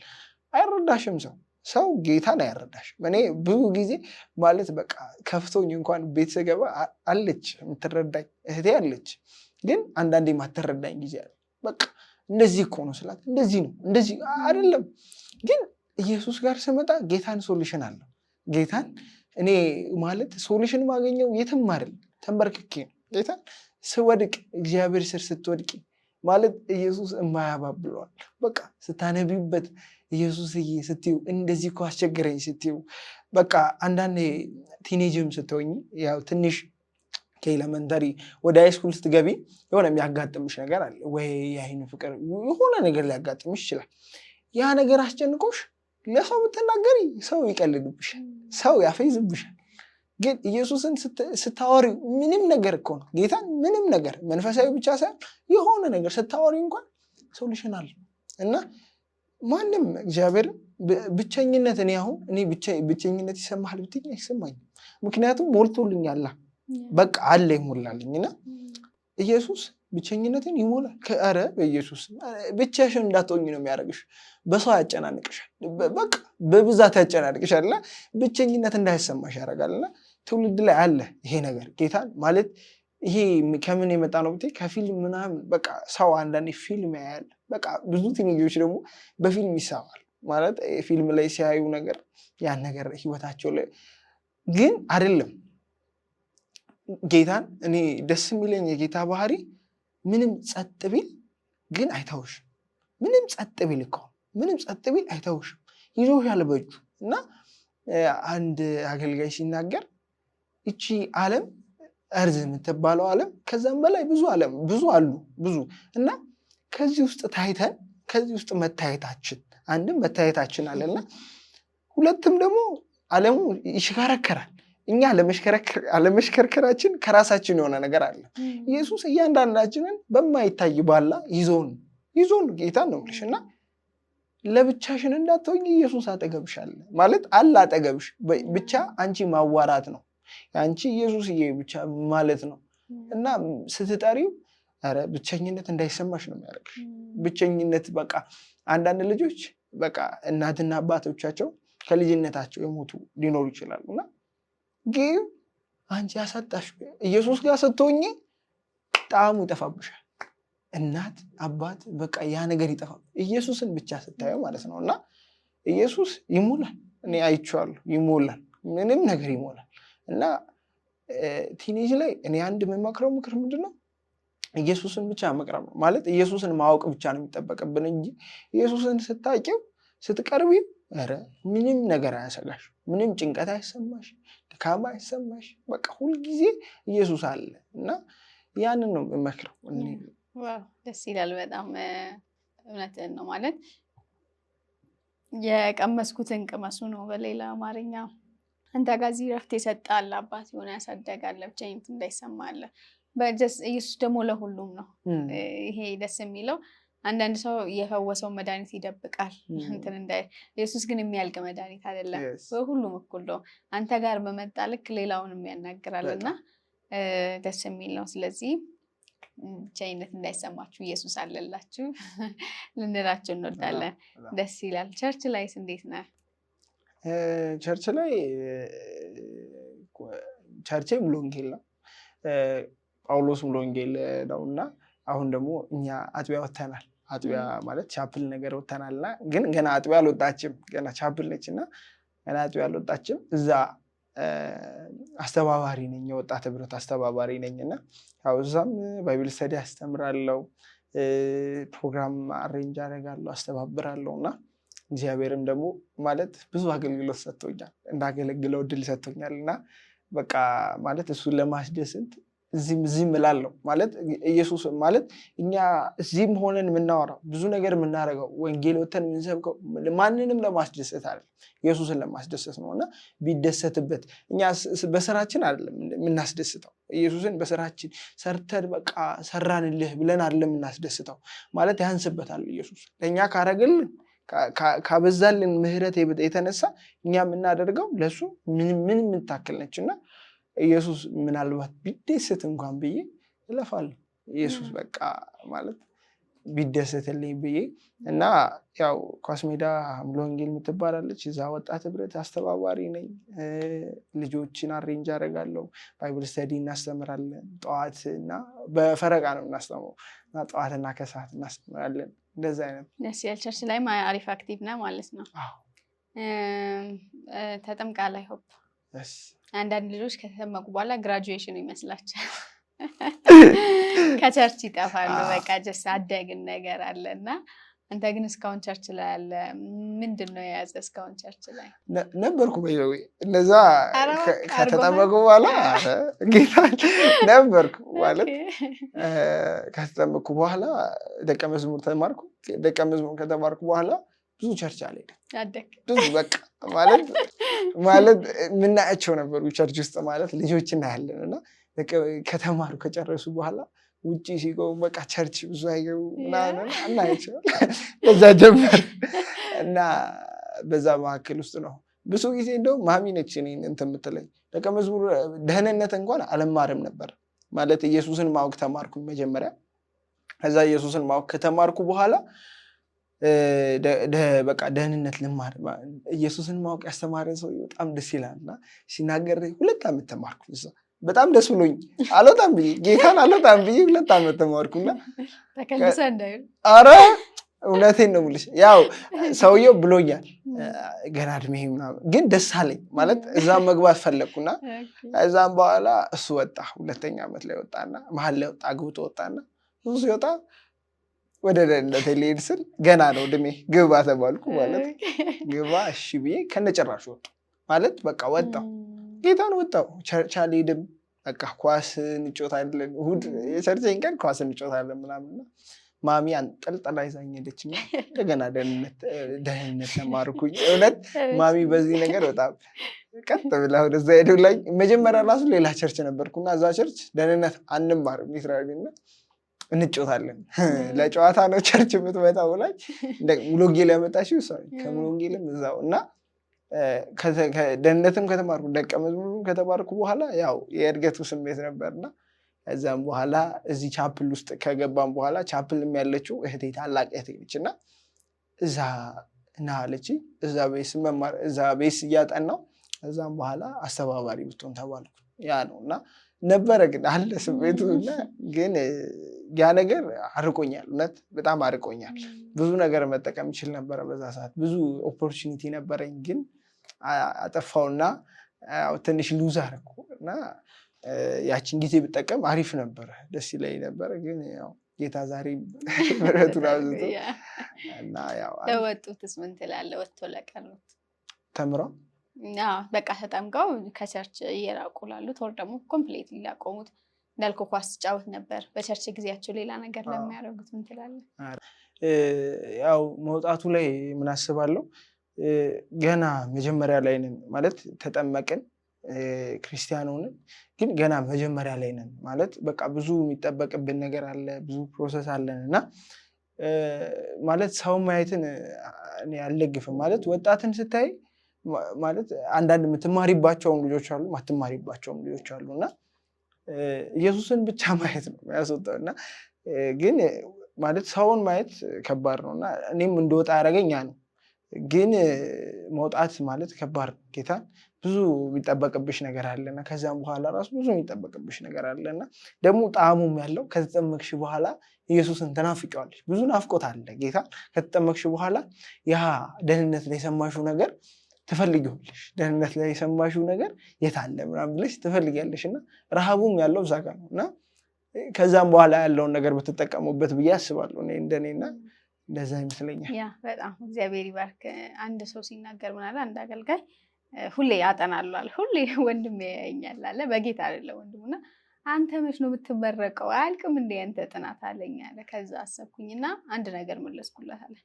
አይረዳሽም ሰው ጌታን አይረዳሽም እኔ ብዙ ጊዜ ማለት በቃ ከፍቶኝ እንኳን ቤት ስገባ አለች የምትረዳኝ እህቴ አለች ግን አንዳንዴ ማትረዳኝ ጊዜ አለ በቃ እንደዚህ እኮ ነው ስላት እንደዚህ ነው እንደዚህ አይደለም ግን ኢየሱስ ጋር ስመጣ ጌታን ሶሉሽን አለው ጌታን እኔ ማለት ሶሉሽን ማገኘው የትም አይደለም ተንበርክኬ ነው ጌታን ስወድቅ እግዚአብሔር ስር ስትወድቂ ማለት ኢየሱስ የማያባብለዋል በቃ ስታነቢበት ኢየሱስዬ ስትይው እንደዚህ እኮ አስቸገረኝ ስትይው በቃ አንዳንዴ ቲኔጅም ስትሆኝ ያው ትንሽ ከኤሌመንተሪ ወደ ሃይስኩል ስትገቢ የሆነ የሚያጋጥምሽ ነገር አለ ወይ የአይን ፍቅር የሆነ ነገር ሊያጋጥምሽ ይችላል ያ ነገር አስጨንቆሽ ለሰው ብትናገሪ ሰው ይቀልድብሻል ሰው ያፈይዝብሻል ግን ኢየሱስን ስታወሪ ምንም ነገር እኮ ነው ጌታን ምንም ነገር መንፈሳዊ ብቻ ሳይሆን የሆነ ነገር ስታወሪ እንኳን ሶሉሽን አለ እና ማንም እግዚአብሔር ብቸኝነት እኔ ብቸኝነት ይሰማሃል ብትይኝ አይሰማኝም ምክንያቱም ሞልቶልኛል በቃ አለ ይሞላልኝና ኢየሱስ ብቸኝነትን ይሞላል ከአረ በኢየሱስ ብቻሽን እንዳትሆኚ ነው የሚያደርግሽ በሰው ያጨናንቅሻል በቃ በብዛት ያጨናንቅሻልና ብቸኝነት እንዳይሰማሽ ያደርጋልና ትውልድ ላይ አለ ይሄ ነገር ጌታን ማለት ይሄ ከምን የመጣ ነው ብትይ ከፊልም ምናምን በቃ ሰው አንዳንዴ ፊልም ያያል በቃ ብዙ ቲኔጆች ደግሞ በፊልም ይሳባል ማለት ፊልም ላይ ሲያዩ ነገር ያን ነገር ህይወታቸው ላይ ግን አይደለም ጌታን እኔ ደስ የሚለኝ የጌታ ባህሪ ምንም ጸጥ ቢል ግን አይተውሽም ምንም ጸጥ ቢል እኮ ምንም ጸጥ ቢል አይተውሽም ይዞሻል በእጁ እና አንድ አገልጋይ ሲናገር እቺ ዓለም እርዝ የምትባለው ዓለም ከዛም በላይ ብዙ አሉ እና ከዚህ ውስጥ ታይተን ከዚህ ውስጥ መታየታችን አንድም መታየታችን አለና ሁለትም ደግሞ ዓለሙ ይሽከረከራል እኛ አለመሽከርከራችን ከራሳችን የሆነ ነገር አለ ኢየሱስ እያንዳንዳችንን በማይታይ ባላ ይዞን ጌታ ነው ልሽና ለብቻሽን እንዳትሆኝ ኢየሱስ አጠገብሻል ማለት አለ አጠገብሽ ብቻ አንቺ ማዋራት ነው አንቺ ኢየሱስዬ ብቻ ማለት ነው እና ስትጠሪው አረ ብቸኝነት እንዳይሰማሽ ነው የሚያደርግሽ ብቸኝነት በቃ አንዳንድ ልጆች በቃ እናትና አባቶቻቸው ከልጅነታቸው የሞቱ ሊኖሩ ይችላሉና ግን አንቺ ያሳጣሽ ኢየሱስ ጋር ስትሆኚ ጣዕሙ ይጠፋብሻል እናት አባት በቃ ያ ነገር ይጠፋል ኢየሱስን ብቻ ስታየው ማለት ነው እና ኢየሱስ ይሞላል እኔ አይቼዋለሁ ይሞላል ምንም ነገር ይሞላል እና ቲኔጅ ላይ እኔ አንድ የምመክረው ምክር ምንድነው ኢየሱስን ብቻ መቅረብ ነው ማለት ኢየሱስን ማወቅ ብቻ ነው የሚጠበቅብን እንጂ ኢየሱስን ስታውቂው ስትቀርቢ ኧረ ምንም ነገር አያሰጋሽ፣ ምንም ጭንቀት አይሰማሽ፣ ድካም አይሰማሽ። በቃ ሁልጊዜ ኢየሱስ አለ እና ያንን ነው የምመክረው። ደስ ይላል በጣም እውነትን ነው ማለት የቀመስኩትን ቅመሱ ነው በሌላ አማርኛ። አንተ ጋር እዚህ ረፍት የሰጣል አባት የሆነ ያሳደጋለ ብቻዬን እንዳይሰማለ ኢየሱስ ደግሞ ለሁሉም ነው። ይሄ ደስ የሚለው አንዳንድ ሰው የፈወሰው መድኃኒት ይደብቃል እንትን እንዳይ፣ ኢየሱስ ግን የሚያልቅ መድኃኒት አይደለም፣ በሁሉም እኩል ነው። አንተ ጋር በመጣ ልክ ሌላውንም ያናግራል እና ደስ የሚል ነው። ስለዚህ ብቻዬነት እንዳይሰማችሁ ኢየሱስ አለላችሁ ልንላችሁ እንወዳለን። ደስ ይላል። ቸርች ላይስ እንዴት ነህ? ቸርች ላይ ቸርቼ ሙሉ ወንጌል ነው፣ ጳውሎስ ሙሉ ወንጌል ነው እና አሁን ደግሞ እኛ አጥቢያ ወተናል። አጥቢያ ማለት ቻፕል ነገር ወተናልና ግን ገና አጥቢያ አልወጣችም፣ ገና ቻፕል ነች እና ገና አጥቢያ አልወጣችም። እዛ አስተባባሪ ነኝ፣ የወጣት ህብረት አስተባባሪ ነኝ እና ያው እዛም ባይብል ስተዲ አስተምራለሁ፣ ፕሮግራም አሬንጅ አደርጋለሁ፣ አስተባብራለሁ እና እግዚአብሔርም ደግሞ ማለት ብዙ አገልግሎት ሰጥቶኛል፣ እንዳገለግለው እድል ሰጥቶኛል እና በቃ ማለት እሱን ለማስደሰት እዚህም እላለሁ ማለት ኢየሱስ ማለት እኛ እዚህም ሆነን የምናወራው ብዙ ነገር የምናደርገው ወንጌል ወተን የምንሰብከው ማንንም ለማስደሰት አይደለም፣ ኢየሱስን ለማስደሰት ነው እና ቢደሰትበት እኛ በስራችን አይደለም የምናስደስተው፣ ኢየሱስን በስራችን ሰርተን በቃ ሰራንልህ ብለን አይደለም የምናስደስተው። ማለት ያንስበታል ኢየሱስ ለእኛ ካረገልን ካበዛልን ምህረት የተነሳ እኛ የምናደርገው ለሱ ምን የምታክል ነች እና ኢየሱስ ምናልባት ቢደሰት እንኳን ብዬ እለፋለሁ። ኢየሱስ በቃ ማለት ቢደሰትልኝ ብዬ እና ያው ኳስ ሜዳ ሙሉ ወንጌል የምትባላለች እዛ ወጣት ህብረት አስተባባሪ ነኝ። ልጆችን አሬንጅ አደርጋለሁ፣ ባይብል ስተዲ እናስተምራለን። ጠዋት እና በፈረቃ ነው እናስተምረው እና ጠዋትና ከሰዓት እናስተምራለን። እንደዛ አይነት ደስ ይላል። ቸርች ላይ አሪፍ አክቲቭ ነህ ማለት ነው። ተጠምቃለህ? አይ ሆፕ አንዳንድ ልጆች ከተጠመቁ በኋላ ግራጁዌሽን ይመስላቸዋል ከቸርች ይጠፋሉ። በቃ ጀስ አደግን ነገር አለ እና አንተ ግን እስካሁን ቸርች ላይ አለ። ምንድን ነው የያዘ እስካሁን ቸርች ላይ? ነበርኩ በይዘዌ እነዛ ከተጠመቁ በኋላ ጌታ ነበርኩ ማለት ከተጠመቅኩ በኋላ ደቀ መዝሙር ተማርኩ። ደቀ መዝሙር ከተማርኩ በኋላ ብዙ ቸርች አልሄድም። ብዙ በቃ ማለት የምናያቸው ነበሩ ቸርች ውስጥ ማለት ልጆች እናያለን እና ከተማሩ ከጨረሱ በኋላ ውጭ ሲገቡ በቃ ቸርች ብዙ አይገቡ ምናምን እናያቸው። በዛ ጀመር እና በዛ መካከል ውስጥ ነው ብዙ ጊዜ እንደውም ማሚ ነች እኔን እንትን የምትለኝ። ደቀ መዝሙር ደህንነት እንኳን አልማርም ነበር ማለት ኢየሱስን ማወቅ ተማርኩኝ መጀመሪያ። ከዛ ኢየሱስን ማወቅ ከተማርኩ በኋላ በቃ ደህንነት ልማር። ኢየሱስን ማወቅ ያስተማረን ሰው በጣም ደስ ይላል እና ሲናገር 2 ዓመት ተማርኩ። በጣም ደስ ብሎኝ አልወጣም ብዬ ጌታን አልወጣም ብዬ 2 ዓመት ተማርኩና ኧረ እውነቴን ነው የምልሽ። ያው ሰውየው ብሎኛል ገና እድሜ ምናምን፣ ግን ደስ አለኝ ማለት እዛም መግባት ፈለግኩና እዛም በኋላ እሱ ወጣ 2ኛ ዓመት ላይ ወጣና መሀል ላይ ወጣ አግብቶ ወጣና እሱ ሲወጣ ወደ ደህንነት ልሄድ ስል ገና ነው እድሜ ግባ ተባልኩ ማለት ግባ እሺ ብዬ ከነጨራሹ ወጣሁ ማለት በቃ ወጣሁ። ጌታን ወጣሁ። ቸርች አልሄድም በቃ ኳስ እንጫወታለን፣ እሑድ የቸርችን ቀን ኳስ እንጫወታለን ምናምንና ማሚ አንጠልጥላ ይዛኝ ሄደችና እንደገና ደህንነት ተማርኩኝ። እውነት ማሚ በዚህ ነገር በጣም ቀጥ ብላ ወደዛ ሄዱላኝ። መጀመሪያ ራሱ ሌላ ቸርች ነበርኩና እዛ ቸርች ደህንነት አንማርም ይስራልና እንጫወታለን፣ ለጨዋታ ነው ቸርች የምትመጣው ብላኝ ሙሉ ወንጌል ያመጣችው እሷ ከሙሉ ወንጌልም እዛው እና ደህንነትም ከተማርኩ ደቀ መዝሙርም ከተማርኩ በኋላ ያው የእድገቱ ስሜት ነበርና ከዛም በኋላ እዚህ ቻፕል ውስጥ ከገባም በኋላ ቻፕልም ያለችው እህቴ ታላቅ እህቴ ነች እና እዛ እና አለችኝ እዛ ቤስ እያጠናው ከዛም በኋላ አስተባባሪ ብትሆን ተባልኩ። ያ ነው እና ነበረ ግን አለ ስሜቱ እና ግን ያ ነገር አርቆኛል፣ እውነት በጣም አርቆኛል። ብዙ ነገር መጠቀም ይችል ነበረ በዛ ሰዓት፣ ብዙ ኦፖርቹኒቲ ነበረኝ ግን አጠፋውና ትንሽ ሉዝ አደረኩ እና ያችን ጊዜ ብጠቀም አሪፍ ነበረ፣ ደስ ይለኝ ነበረ። ግን ያው ጌታ ዛሬ ምሕረቱን አብዝቶ እና ያው ለወጡትስ ምን ትላለህ? ወጥቶ ለቀሩት ተምረው በቃ ተጠምቀው ከቸርች እየራቁ ላሉት ወር ደግሞ ኮምፕሌት ሊያቆሙት እንዳልኩህ ኳስ ጫወት ነበር በቸርች ጊዜያቸው ሌላ ነገር ለሚያደርጉት ምን ትላለህ? ያው መውጣቱ ላይ ምን አስባለሁ ገና መጀመሪያ ላይ ነን ማለት ተጠመቅን ክርስቲያን ሆነን ግን ገና መጀመሪያ ላይ ነን ማለት በቃ ብዙ የሚጠበቅብን ነገር አለ ብዙ ፕሮሰስ አለን እና ማለት ሰው ማየትን እኔ አልደግፍም ማለት ወጣትን ስታይ ማለት አንዳንድ የምትማሪባቸውም ልጆች አሉ ማትማሪባቸውም ልጆች አሉ እና ኢየሱስን ብቻ ማየት ነው ያስወጣው እና ግን ማለት ሰውን ማየት ከባድ ነው እና እኔም እንደወጣ ያደረገኝ ያ ነው ግን መውጣት ማለት ከባድ ነው ጌታን ብዙ የሚጠበቅብሽ ነገር አለና ከዛም በኋላ ራሱ ብዙ የሚጠበቅብሽ ነገር አለና ደግሞ ጣዕሙም ያለው ከተጠመቅሽ በኋላ ኢየሱስን ትናፍቂዋለሽ ብዙ ናፍቆት አለ ጌታን ከተጠመቅሽ በኋላ ያ ደህንነት ላይ የሰማሽው ነገር ትፈልጊዋለሽ ደህንነት ላይ የሰማሽው ነገር የት አለ ምናምን ብለሽ ትፈልጊያለሽ እና ረሃቡም ያለው እዛ ጋር ነው እና ከዛም በኋላ ያለውን ነገር ብትጠቀሙበት ብዬ አስባለሁ እኔ እንደኔና እንደዛ ይመስለኛል። ያ በጣም እግዚአብሔር ይባርክ። አንድ ሰው ሲናገር ምናለ አንድ አገልጋይ ሁሌ ያጠናሉ አለ ሁሌ ወንድሜ ያየኛል አለ በጌታ አይደለ ወንድሙና አንተ መች ነው የምትመረቀው አያልቅም እንደ አንተ ጥናት አለኝ አለ። ከዛ አሰብኩኝና አንድ ነገር መለስኩለት አለ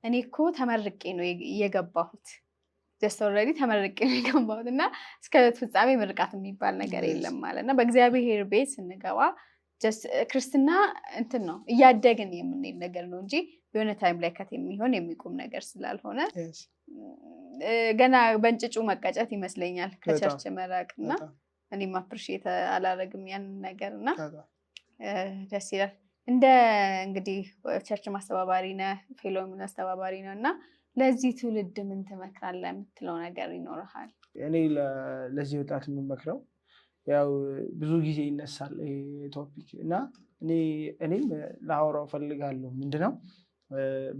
እኔ እኮ ተመርቄ ነው የገባሁት ጀስት ኦልሬዲ ተመርቄ ነው የገባሁት እና እስከ ፍጻሜ ምርቃት የሚባል ነገር የለም ማለት እና በእግዚአብሔር ቤት ስንገባ ጀስት ክርስትና እንትን ነው እያደግን የምንሄድ ነገር ነው እንጂ የሆነ ታይም ላይ ከት የሚሆን የሚቆም ነገር ስላልሆነ ገና በእንጭጩ መቀጨት ይመስለኛል ከቸርች መራቅ እና እኔም አፕሪሺየት አላረግም ያንን ነገር እና ደስ ይላል። እንደ እንግዲህ ቸርች ማስተባባሪ ነህ ፌሎም አስተባባሪ ነው እና ለዚህ ትውልድ ምን ትመክራለህ የምትለው ነገር ይኖርሃል? እኔ ለዚህ ወጣት የምመክረው ያው ብዙ ጊዜ ይነሳል ቶፒክ እና እኔም ላወራው ፈልጋለሁ ምንድነው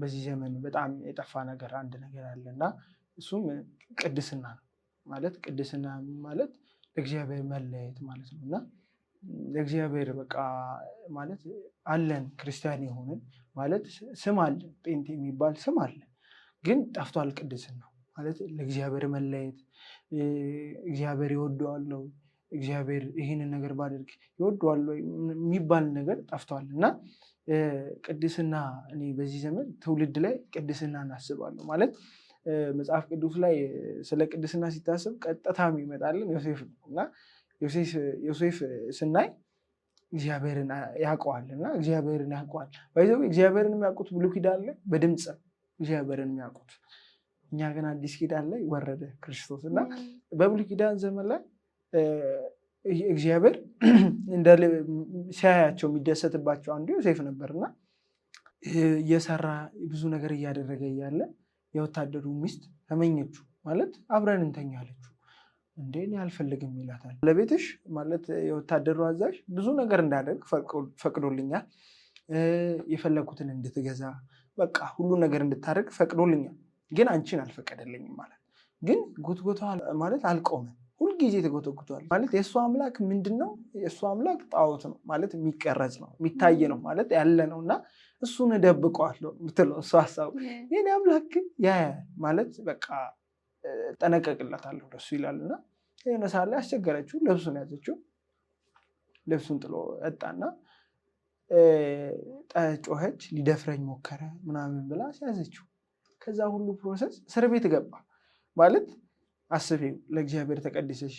በዚህ ዘመን በጣም የጠፋ ነገር አንድ ነገር አለ እና እሱም ቅድስና ነው ማለት ቅድስና ማለት ለእግዚአብሔር መለየት ማለት ነው እና ለእግዚአብሔር በቃ ማለት አለን ክርስቲያን የሆንን ማለት ስም አለ ጴንጤ የሚባል ስም አለ ግን ጠፍቷል ቅድስና ማለት ለእግዚአብሔር መለየት እግዚአብሔር ይወደዋል ነው እግዚአብሔር ይህንን ነገር ባደርግ ይወደዋል የሚባል ነገር ጠፍቷል እና ቅድስና እኔ በዚህ ዘመን ትውልድ ላይ ቅድስና እናስባለሁ ማለት መጽሐፍ ቅዱስ ላይ ስለ ቅድስና ሲታሰብ ቀጥታ የሚመጣልን ዮሴፍ ነው እና ዮሴፍ ስናይ እግዚአብሔርን ያውቀዋል እና እግዚአብሔርን ያውቀዋል ባይዘው እግዚአብሔርን የሚያውቁት ብሉይ ኪዳን ላይ በድምፅ እግዚአብሔርን የሚያውቁት እኛ ግን አዲስ ኪዳን ላይ ወረደ ክርስቶስ እና በብሉይ ኪዳን ዘመን ላይ እግዚአብሔር ሲያያቸው የሚደሰትባቸው አንዱ ዮሴፍ ነበርና እየሰራ ብዙ ነገር እያደረገ እያለ የወታደሩ ሚስት ተመኘችው ማለት አብረን እንተኛ አለችው። እንዴ እኔ አልፈልግም ይላታል። ለቤትሽ ማለት የወታደሩ አዛዥ ብዙ ነገር እንዳደርግ ፈቅዶልኛል፣ የፈለኩትን እንድትገዛ በቃ ሁሉ ነገር እንድታደርግ ፈቅዶልኛል፣ ግን አንቺን አልፈቀደልኝም ማለት ግን ጉትጎቷ ማለት አልቆመም። ሁልጊዜ ተጎተጉቷል ማለት የእሱ አምላክ ምንድን ነው? የእሱ አምላክ ጣዖት ነው ማለት የሚቀረጽ ነው የሚታይ ነው ማለት ያለ ነው እና እሱን እደብቀዋለሁ ምትለው እሱ ሀሳቡ የኔ አምላክ ግን ያያል ማለት በቃ ጠነቀቅለታለሁ ለሱ ይላል እና የሆነ ሰዓት ላይ አስቸገረችው። ልብሱን ያዘችው፣ ልብሱን ጥሎ ወጣና ጮኸች፣ ሊደፍረኝ ሞከረ ምናምን ብላ ሲያዘችው ከዛ ሁሉ ፕሮሰስ እስር ቤት ገባ ማለት አስቤው ለእግዚአብሔር ተቀድሰሽ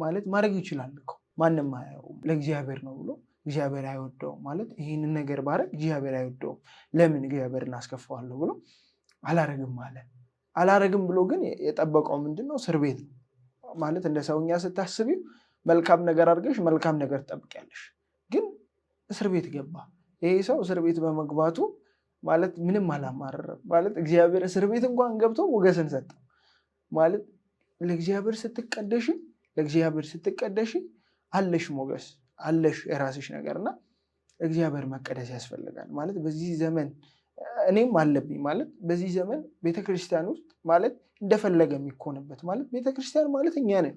ማለት ማድረግ ይችላል እኮ ማንም አያየውም ለእግዚአብሔር ነው ብሎ እግዚአብሔር አይወደውም ማለት ይህንን ነገር ባረግ እግዚአብሔር አይወደውም ለምን እግዚአብሔርን አስከፋዋለሁ ብሎ አላረግም አለ። አላረግም ብሎ ግን የጠበቀው ምንድነው? እስር ቤት ነው ማለት እንደ ሰውኛ ስታስቢው መልካም ነገር አድርገሽ መልካም ነገር ትጠብቂያለሽ፣ ግን እስር ቤት ገባ። ይሄ ሰው እስር ቤት በመግባቱ ማለት ምንም አላማረረም ማለት እግዚአብሔር እስር ቤት እንኳን ገብቶ ሞገስን ሰጠው ማለት ለእግዚአብሔር ስትቀደሽ አለሽ ሞገስ አለሽ የራስሽ ነገርና እግዚአብሔር መቀደስ ያስፈልጋል ማለት በዚህ ዘመን እኔም አለብኝ ማለት በዚህ ዘመን ቤተክርስቲያን ውስጥ ማለት እንደፈለገ የሚኮንበት ማለት ቤተክርስቲያን ማለት እኛ ነን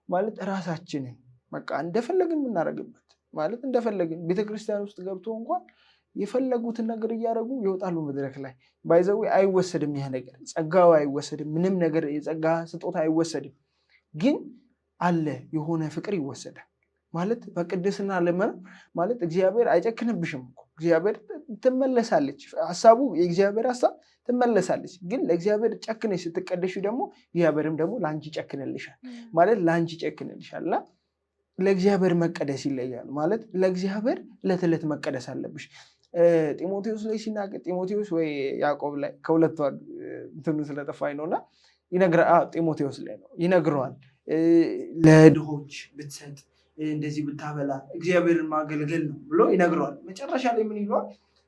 ማለት ራሳችንን በቃ እንደፈለግን የምናደርግበት ማለት እንደፈለግን ቤተክርስቲያን ውስጥ ገብቶ እንኳን የፈለጉትን ነገር እያደረጉ ይወጣሉ መድረክ ላይ። ባይዘዌ አይወሰድም፣ ይህ ነገር ጸጋው አይወሰድም፣ ምንም ነገር የጸጋ ስጦታ አይወሰድም። ግን አለ የሆነ ፍቅር ይወሰዳል ማለት በቅድስና ለመኖር ማለት እግዚአብሔር አይጨክንብሽም እኮ እግዚአብሔር ትመለሳለች። ሀሳቡ የእግዚአብሔር ሀሳብ ትመለሳለች። ግን ለእግዚአብሔር ጨክነሽ ስትቀደሽ ደግሞ እግዚአብሔርም ደግሞ ለአንቺ ጨክንልሻል ማለት ለአንቺ ጨክንልሻል። እና ለእግዚአብሔር መቀደስ ይለያል ማለት ለእግዚአብሔር ዕለት ዕለት መቀደስ አለብሽ። ጢሞቴዎስ ላይ ሲናገር ጢሞቴዎስ ወይ ያዕቆብ ላይ ከሁለቱ እንትኑ ስለጠፋኝ ነውና ጢሞቴዎስ ላይ ነው ይነግረዋል። ለድሆች ብትሰጥ እንደዚህ ብታበላ እግዚአብሔርን ማገልገል ነው ብሎ ይነግረዋል። መጨረሻ ላይ ምን ይለዋል?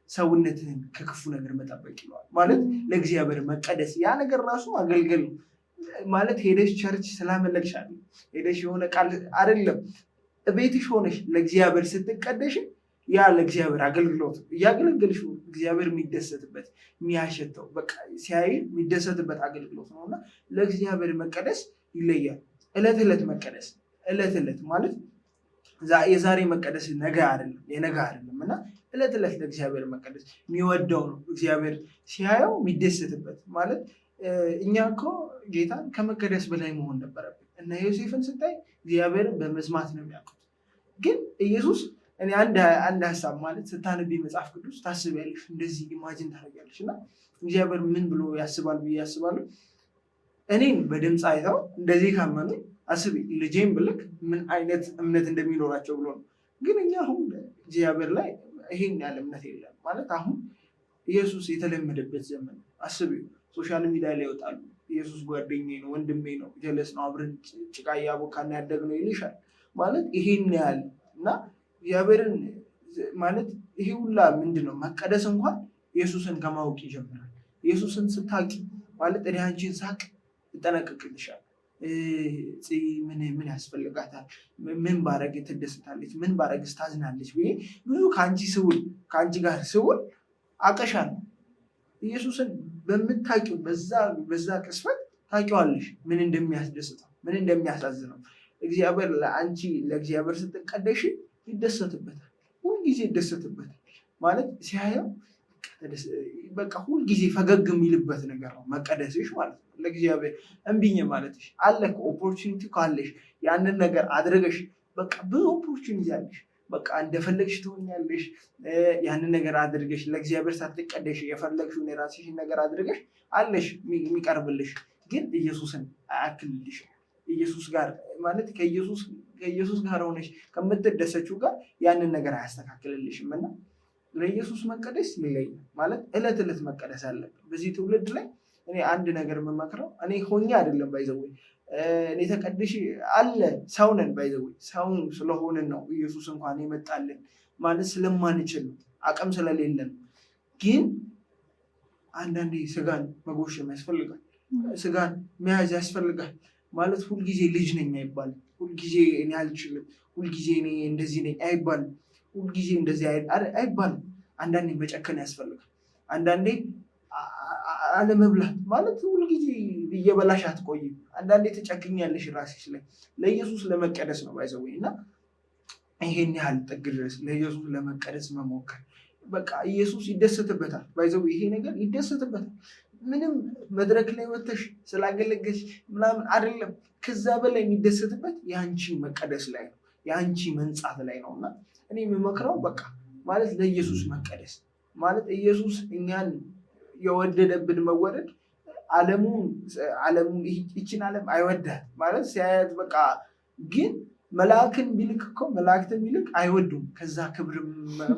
ሰውነትህን ከክፉ ነገር መጠበቅ ይለዋል። ማለት ለእግዚአብሔር መቀደስ ያ ነገር ራሱ ማገልገል ነው ማለት ሄደሽ ቸርች ስላመለክሽ ሄደሽ የሆነ ቃል አይደለም፣ ቤትሽ ሆነሽ ለእግዚአብሔር ስትቀደሽ ያ ለእግዚአብሔር አገልግሎት እያገለገልሽ እግዚአብሔር የሚደሰትበት የሚያሸተው በቃ ሲያይ የሚደሰትበት አገልግሎት ነው። እና ለእግዚአብሔር መቀደስ ይለያል። ዕለት ዕለት መቀደስ ዕለት ዕለት ማለት የዛሬ መቀደስ ነገ አይደለም የነገ አይደለም። እና ዕለት ዕለት ለእግዚአብሔር መቀደስ የሚወደው ነው እግዚአብሔር ሲያየው የሚደሰትበት ማለት እኛ እኮ ጌታን ከመቀደስ በላይ መሆን ነበረብን። እና ዮሴፍን ስታይ እግዚአብሔርን በመስማት ነው የሚያውቁት። ግን ኢየሱስ እኔ አንድ ሀሳብ ማለት ስታነቢ መጽሐፍ ቅዱስ ታስቢያለሽ፣ እንደዚህ ኢማጂን ታደርጊያለሽ። እና እግዚአብሔር ምን ብሎ ያስባል ብዬ ያስባሉ። እኔን በድምፅ አይተው እንደዚህ ካመኑ አስቢ ልጄን ብልክ ምን አይነት እምነት እንደሚኖራቸው ብሎ ነው። ግን እኛ አሁን እግዚአብሔር ላይ ይሄን ያለ እምነት የለም ማለት አሁን ኢየሱስ የተለመደበት ዘመን ነው። አስቢ ሶሻል ሚዲያ ላይ ይወጣሉ። ኢየሱስ ጓደኛዬ ነው፣ ወንድሜ ነው፣ ጀለስ ነው፣ አብረን ጭቃ እያቦካን ያደግነው ይልሻል ማለት ይሄን ያህል እና እግዚአብሔርን ማለት ይሄ ሁላ ምንድን ነው መቀደስ እንኳን ኢየሱስን ከማወቅ ይጀምራል። ኢየሱስን ስታቂ ማለት እኔ አንቺን ሳቅ እጠነቀቅልሻል፣ ምን ያስፈልጋታል፣ ምን ባረግ ትደስታለች፣ ምን ባረግ ስታዝናለች ብዬ ብዙ ከአንቺ ጋር ስውል አቀሻለሁ። ኢየሱስን በምታቂው በዛ ቅስፈት ታቂዋለሽ ምን እንደሚያስደስተው ምን እንደሚያሳዝነው። እግዚአብሔር ለአንቺ ለእግዚአብሔር ስትቀደሽ ይደሰትበታል፣ ሁልጊዜ ይደሰትበታል ማለት ሲያየው በቃ ሁልጊዜ ፈገግ የሚልበት ነገር ነው መቀደስሽ ማለት ነው። ለእግዚአብሔር እምቢኝ ማለትሽ አለ ኦፖርቹኒቲ ካለሽ ያንን ነገር አድርገሽ በቃ ብዙ ኦፖርቹኒቲ አለሽ። በቃ እንደፈለግሽ ትሆኛለሽ። ያንን ነገር አድርገሽ ለእግዚአብሔር ሳትቀደሽ የፈለግሽውን የራስሽን ነገር አድርገሽ አለሽ የሚቀርብልሽ። ግን ኢየሱስን አያክልልሽ። ኢየሱስ ጋር ማለት ከኢየሱስ ጋር ሆነሽ ከምትደሰችው ጋር ያንን ነገር አያስተካክልልሽም። እና ለኢየሱስ መቀደስ ይለያል ማለት ዕለት ዕለት መቀደስ አለብን። በዚህ ትውልድ ላይ እኔ አንድ ነገር የምመክረው እኔ ሆኜ አይደለም ባይዘው እኔ ተቀድሽ አለ ሰው ነን ባይዘው ሰው ስለሆንን ነው ኢየሱስ እንኳን የመጣልን ማለት ስለማንችል አቅም ስለሌለን። ግን አንዳንዴ ስጋን መጎሸም ያስፈልጋል፣ ስጋን መያዝ ያስፈልጋል ማለት ሁልጊዜ ልጅ ነኝ አይባልም፣ ሁልጊዜ እኔ አልችልም፣ ሁልጊዜ እኔ እንደዚህ ነኝ አይባልም፣ ሁልጊዜ እንደዚህ አይባልም። አንዳንዴ መጨከን ያስፈልጋል። አንዳንዴ አለመብላት ማለት ሁልጊዜ እየበላሽ አትቆይም። አንዳንዴ ትጨክኛለሽ ራስሽ ላይ ለኢየሱስ ለመቀደስ ነው ባይዘው እና ይሄን ያህል ጥግ ድረስ ለኢየሱስ ለመቀደስ መሞከር በቃ ኢየሱስ ይደሰትበታል። ባይዘው ይሄ ነገር ይደሰትበታል። ምንም መድረክ ላይ ወጥተሽ ስላገለገልሽ ምናምን አይደለም። ከዛ በላይ የሚደሰትበት የአንቺ መቀደስ ላይ ነው፣ የአንቺ መንጻት ላይ ነው። እና እኔ የምመክረው በቃ ማለት ለኢየሱስ መቀደስ ማለት ኢየሱስ እኛን የወደደብን መወደድ ዓለሙ ይችን ዓለም አይወዳት ማለት ሲያያት በቃ ግን መላእክትን ቢልክ አይወዱም። ከዛ ክብር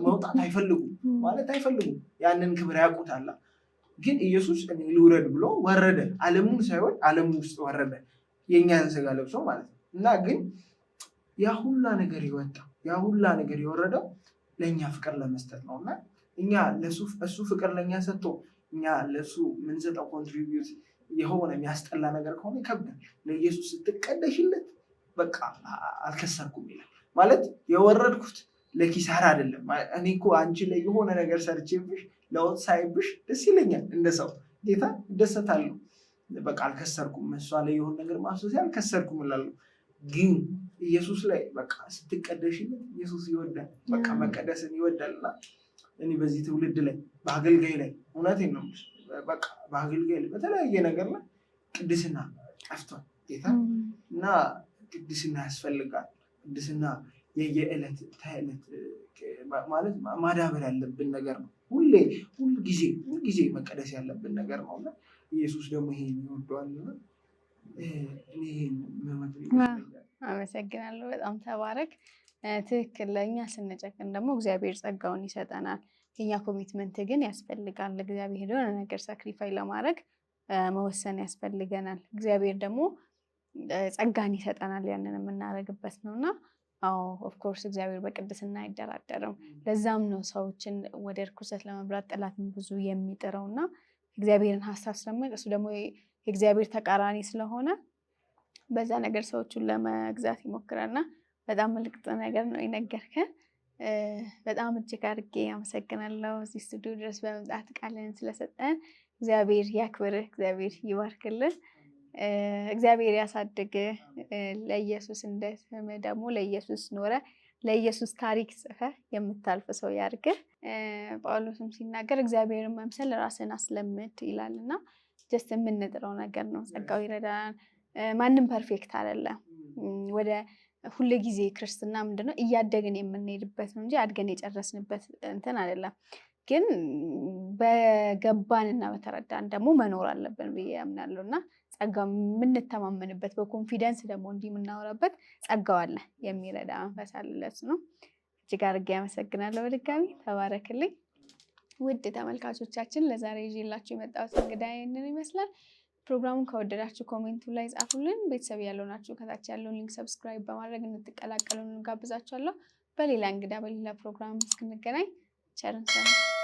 መውጣት አይፈልጉም ማለት አይፈልጉም። ያንን ክብር ያውቁታል። ግን ኢየሱስ እኔ ልውረድ ብሎ ወረደ። ዓለሙን ሳይወድ ዓለሙ ውስጥ ወረደ የእኛን ስጋ ለብሶ ማለት ነው። እና ግን ያ ሁላ ነገር የወጣው ያ ሁላ ነገር የወረደው ለእኛ ፍቅር ለመስጠት ነው። እና እኛ እሱ ፍቅር ለእኛ ሰጥቶ እኛ ለእሱ የምንሰጠው ኮንትሪቢዩት የሆነ የሚያስጠላ ነገር ከሆነ ይከብዳል። ለኢየሱስ ስትቀደሽለት በቃ አልከሰርኩም ይላል ማለት የወረድኩት ለኪሳራ አይደለም። እኔ እኮ አንቺ ላይ የሆነ ነገር ሰርቼብሽ ለውጥ ሳይብሽ ደስ ይለኛል። እንደ ሰው ጌታ እደሰታለሁ። በቃ አልከሰርኩም፣ እሷ ላይ የሆነ ነገር ማፍሰሴ አልከሰርኩም እላለሁ። ግን ኢየሱስ ላይ በቃ ስትቀደሽለት ኢየሱስ ይወዳል። በቃ መቀደስን ይወዳልና እኔ በዚህ ትውልድ ላይ በአገልጋይ ላይ እውነቴን ነው በቃ በአገልጋይ ላይ በተለያየ ነገር ላይ ቅድስና ጠፍቷል ጌታ እና ቅድስና ያስፈልጋል። ቅድስና የየዕለት ተዕለት ማለት ማዳበር ያለብን ነገር ነው። ሁልጊዜ መቀደስ ያለብን ነገር ነው እና ኢየሱስ ደግሞ ይሄን ይወደዋል። አመሰግናለሁ። በጣም ተባረክ። ትክክል። ለእኛ ስንጨክን ደግሞ እግዚአብሔር ጸጋውን ይሰጠናል። የኛ ኮሚትመንት ግን ያስፈልጋል። እግዚአብሔር የሆነ ነገር ሳክሪፋይ ለማድረግ መወሰን ያስፈልገናል። እግዚአብሔር ደግሞ ጸጋን ይሰጠናል ያንን የምናደርግበት ነው እና ኦፍኮርስ እግዚአብሔር በቅድስና አይደራደርም። ለዛም ነው ሰዎችን ወደ ርኩሰት ለመምራት ጠላትን ብዙ የሚጥረው እና እግዚአብሔርን ሀሳብ ስለማይቅ እሱ ደግሞ የእግዚአብሔር ተቃራኒ ስለሆነ በዛ ነገር ሰዎቹን ለመግዛት ይሞክራልና በጣም ምልክት ነገር ነው የነገርከን። በጣም እጅግ አድርጌ አመሰግናለሁ። እዚህ ስቱዲዮ ድረስ በመምጣት ቃልን ስለሰጠን እግዚአብሔር ያክብርህ፣ እግዚአብሔር ይባርክልህ፣ እግዚአብሔር ያሳድግህ። ለኢየሱስ እንደስም ደግሞ ለኢየሱስ ኖረ ለኢየሱስ ታሪክ ጽፈ የምታልፍ ሰው ያድርግህ። ጳውሎስም ሲናገር እግዚአብሔርን መምሰል ራስን አስለምድ ይላልና ጀስት የምንጥረው ነገር ነው። ጸጋው ይረዳናል። ማንም ፐርፌክት አይደለም። ወደ ሁሉ ጊዜ ክርስትና ምንድነው እያደግን የምንሄድበት ነው እንጂ አድገን የጨረስንበት እንትን አይደለም። ግን በገባንና በተረዳን ደግሞ መኖር አለብን ብዬ ያምናለሁ እና ጸጋው የምንተማመንበት በኮንፊደንስ ደግሞ እንዲህ የምናወራበት ጸጋው አለ፣ የሚረዳ መንፈስ አለለት ነው። እጅግ አድርጌ አመሰግናለሁ። በድጋሚ ተባረክልኝ። ውድ ተመልካቾቻችን ለዛሬ ይዤላችሁ የመጣሁት እንግዳ ይህንን ይመስላል። ፕሮግራሙን ከወደዳችሁ ኮሜንቱ ላይ ጻፉልን። ቤተሰብ ያልሆናችሁ ከታች ያለውን ሊንክ ሰብስክራይብ በማድረግ እንድትቀላቀሉ እንጋብዛችኋለሁ። በሌላ እንግዳ በሌላ ፕሮግራም እስክንገናኝ ቸርን ሰንብቱ።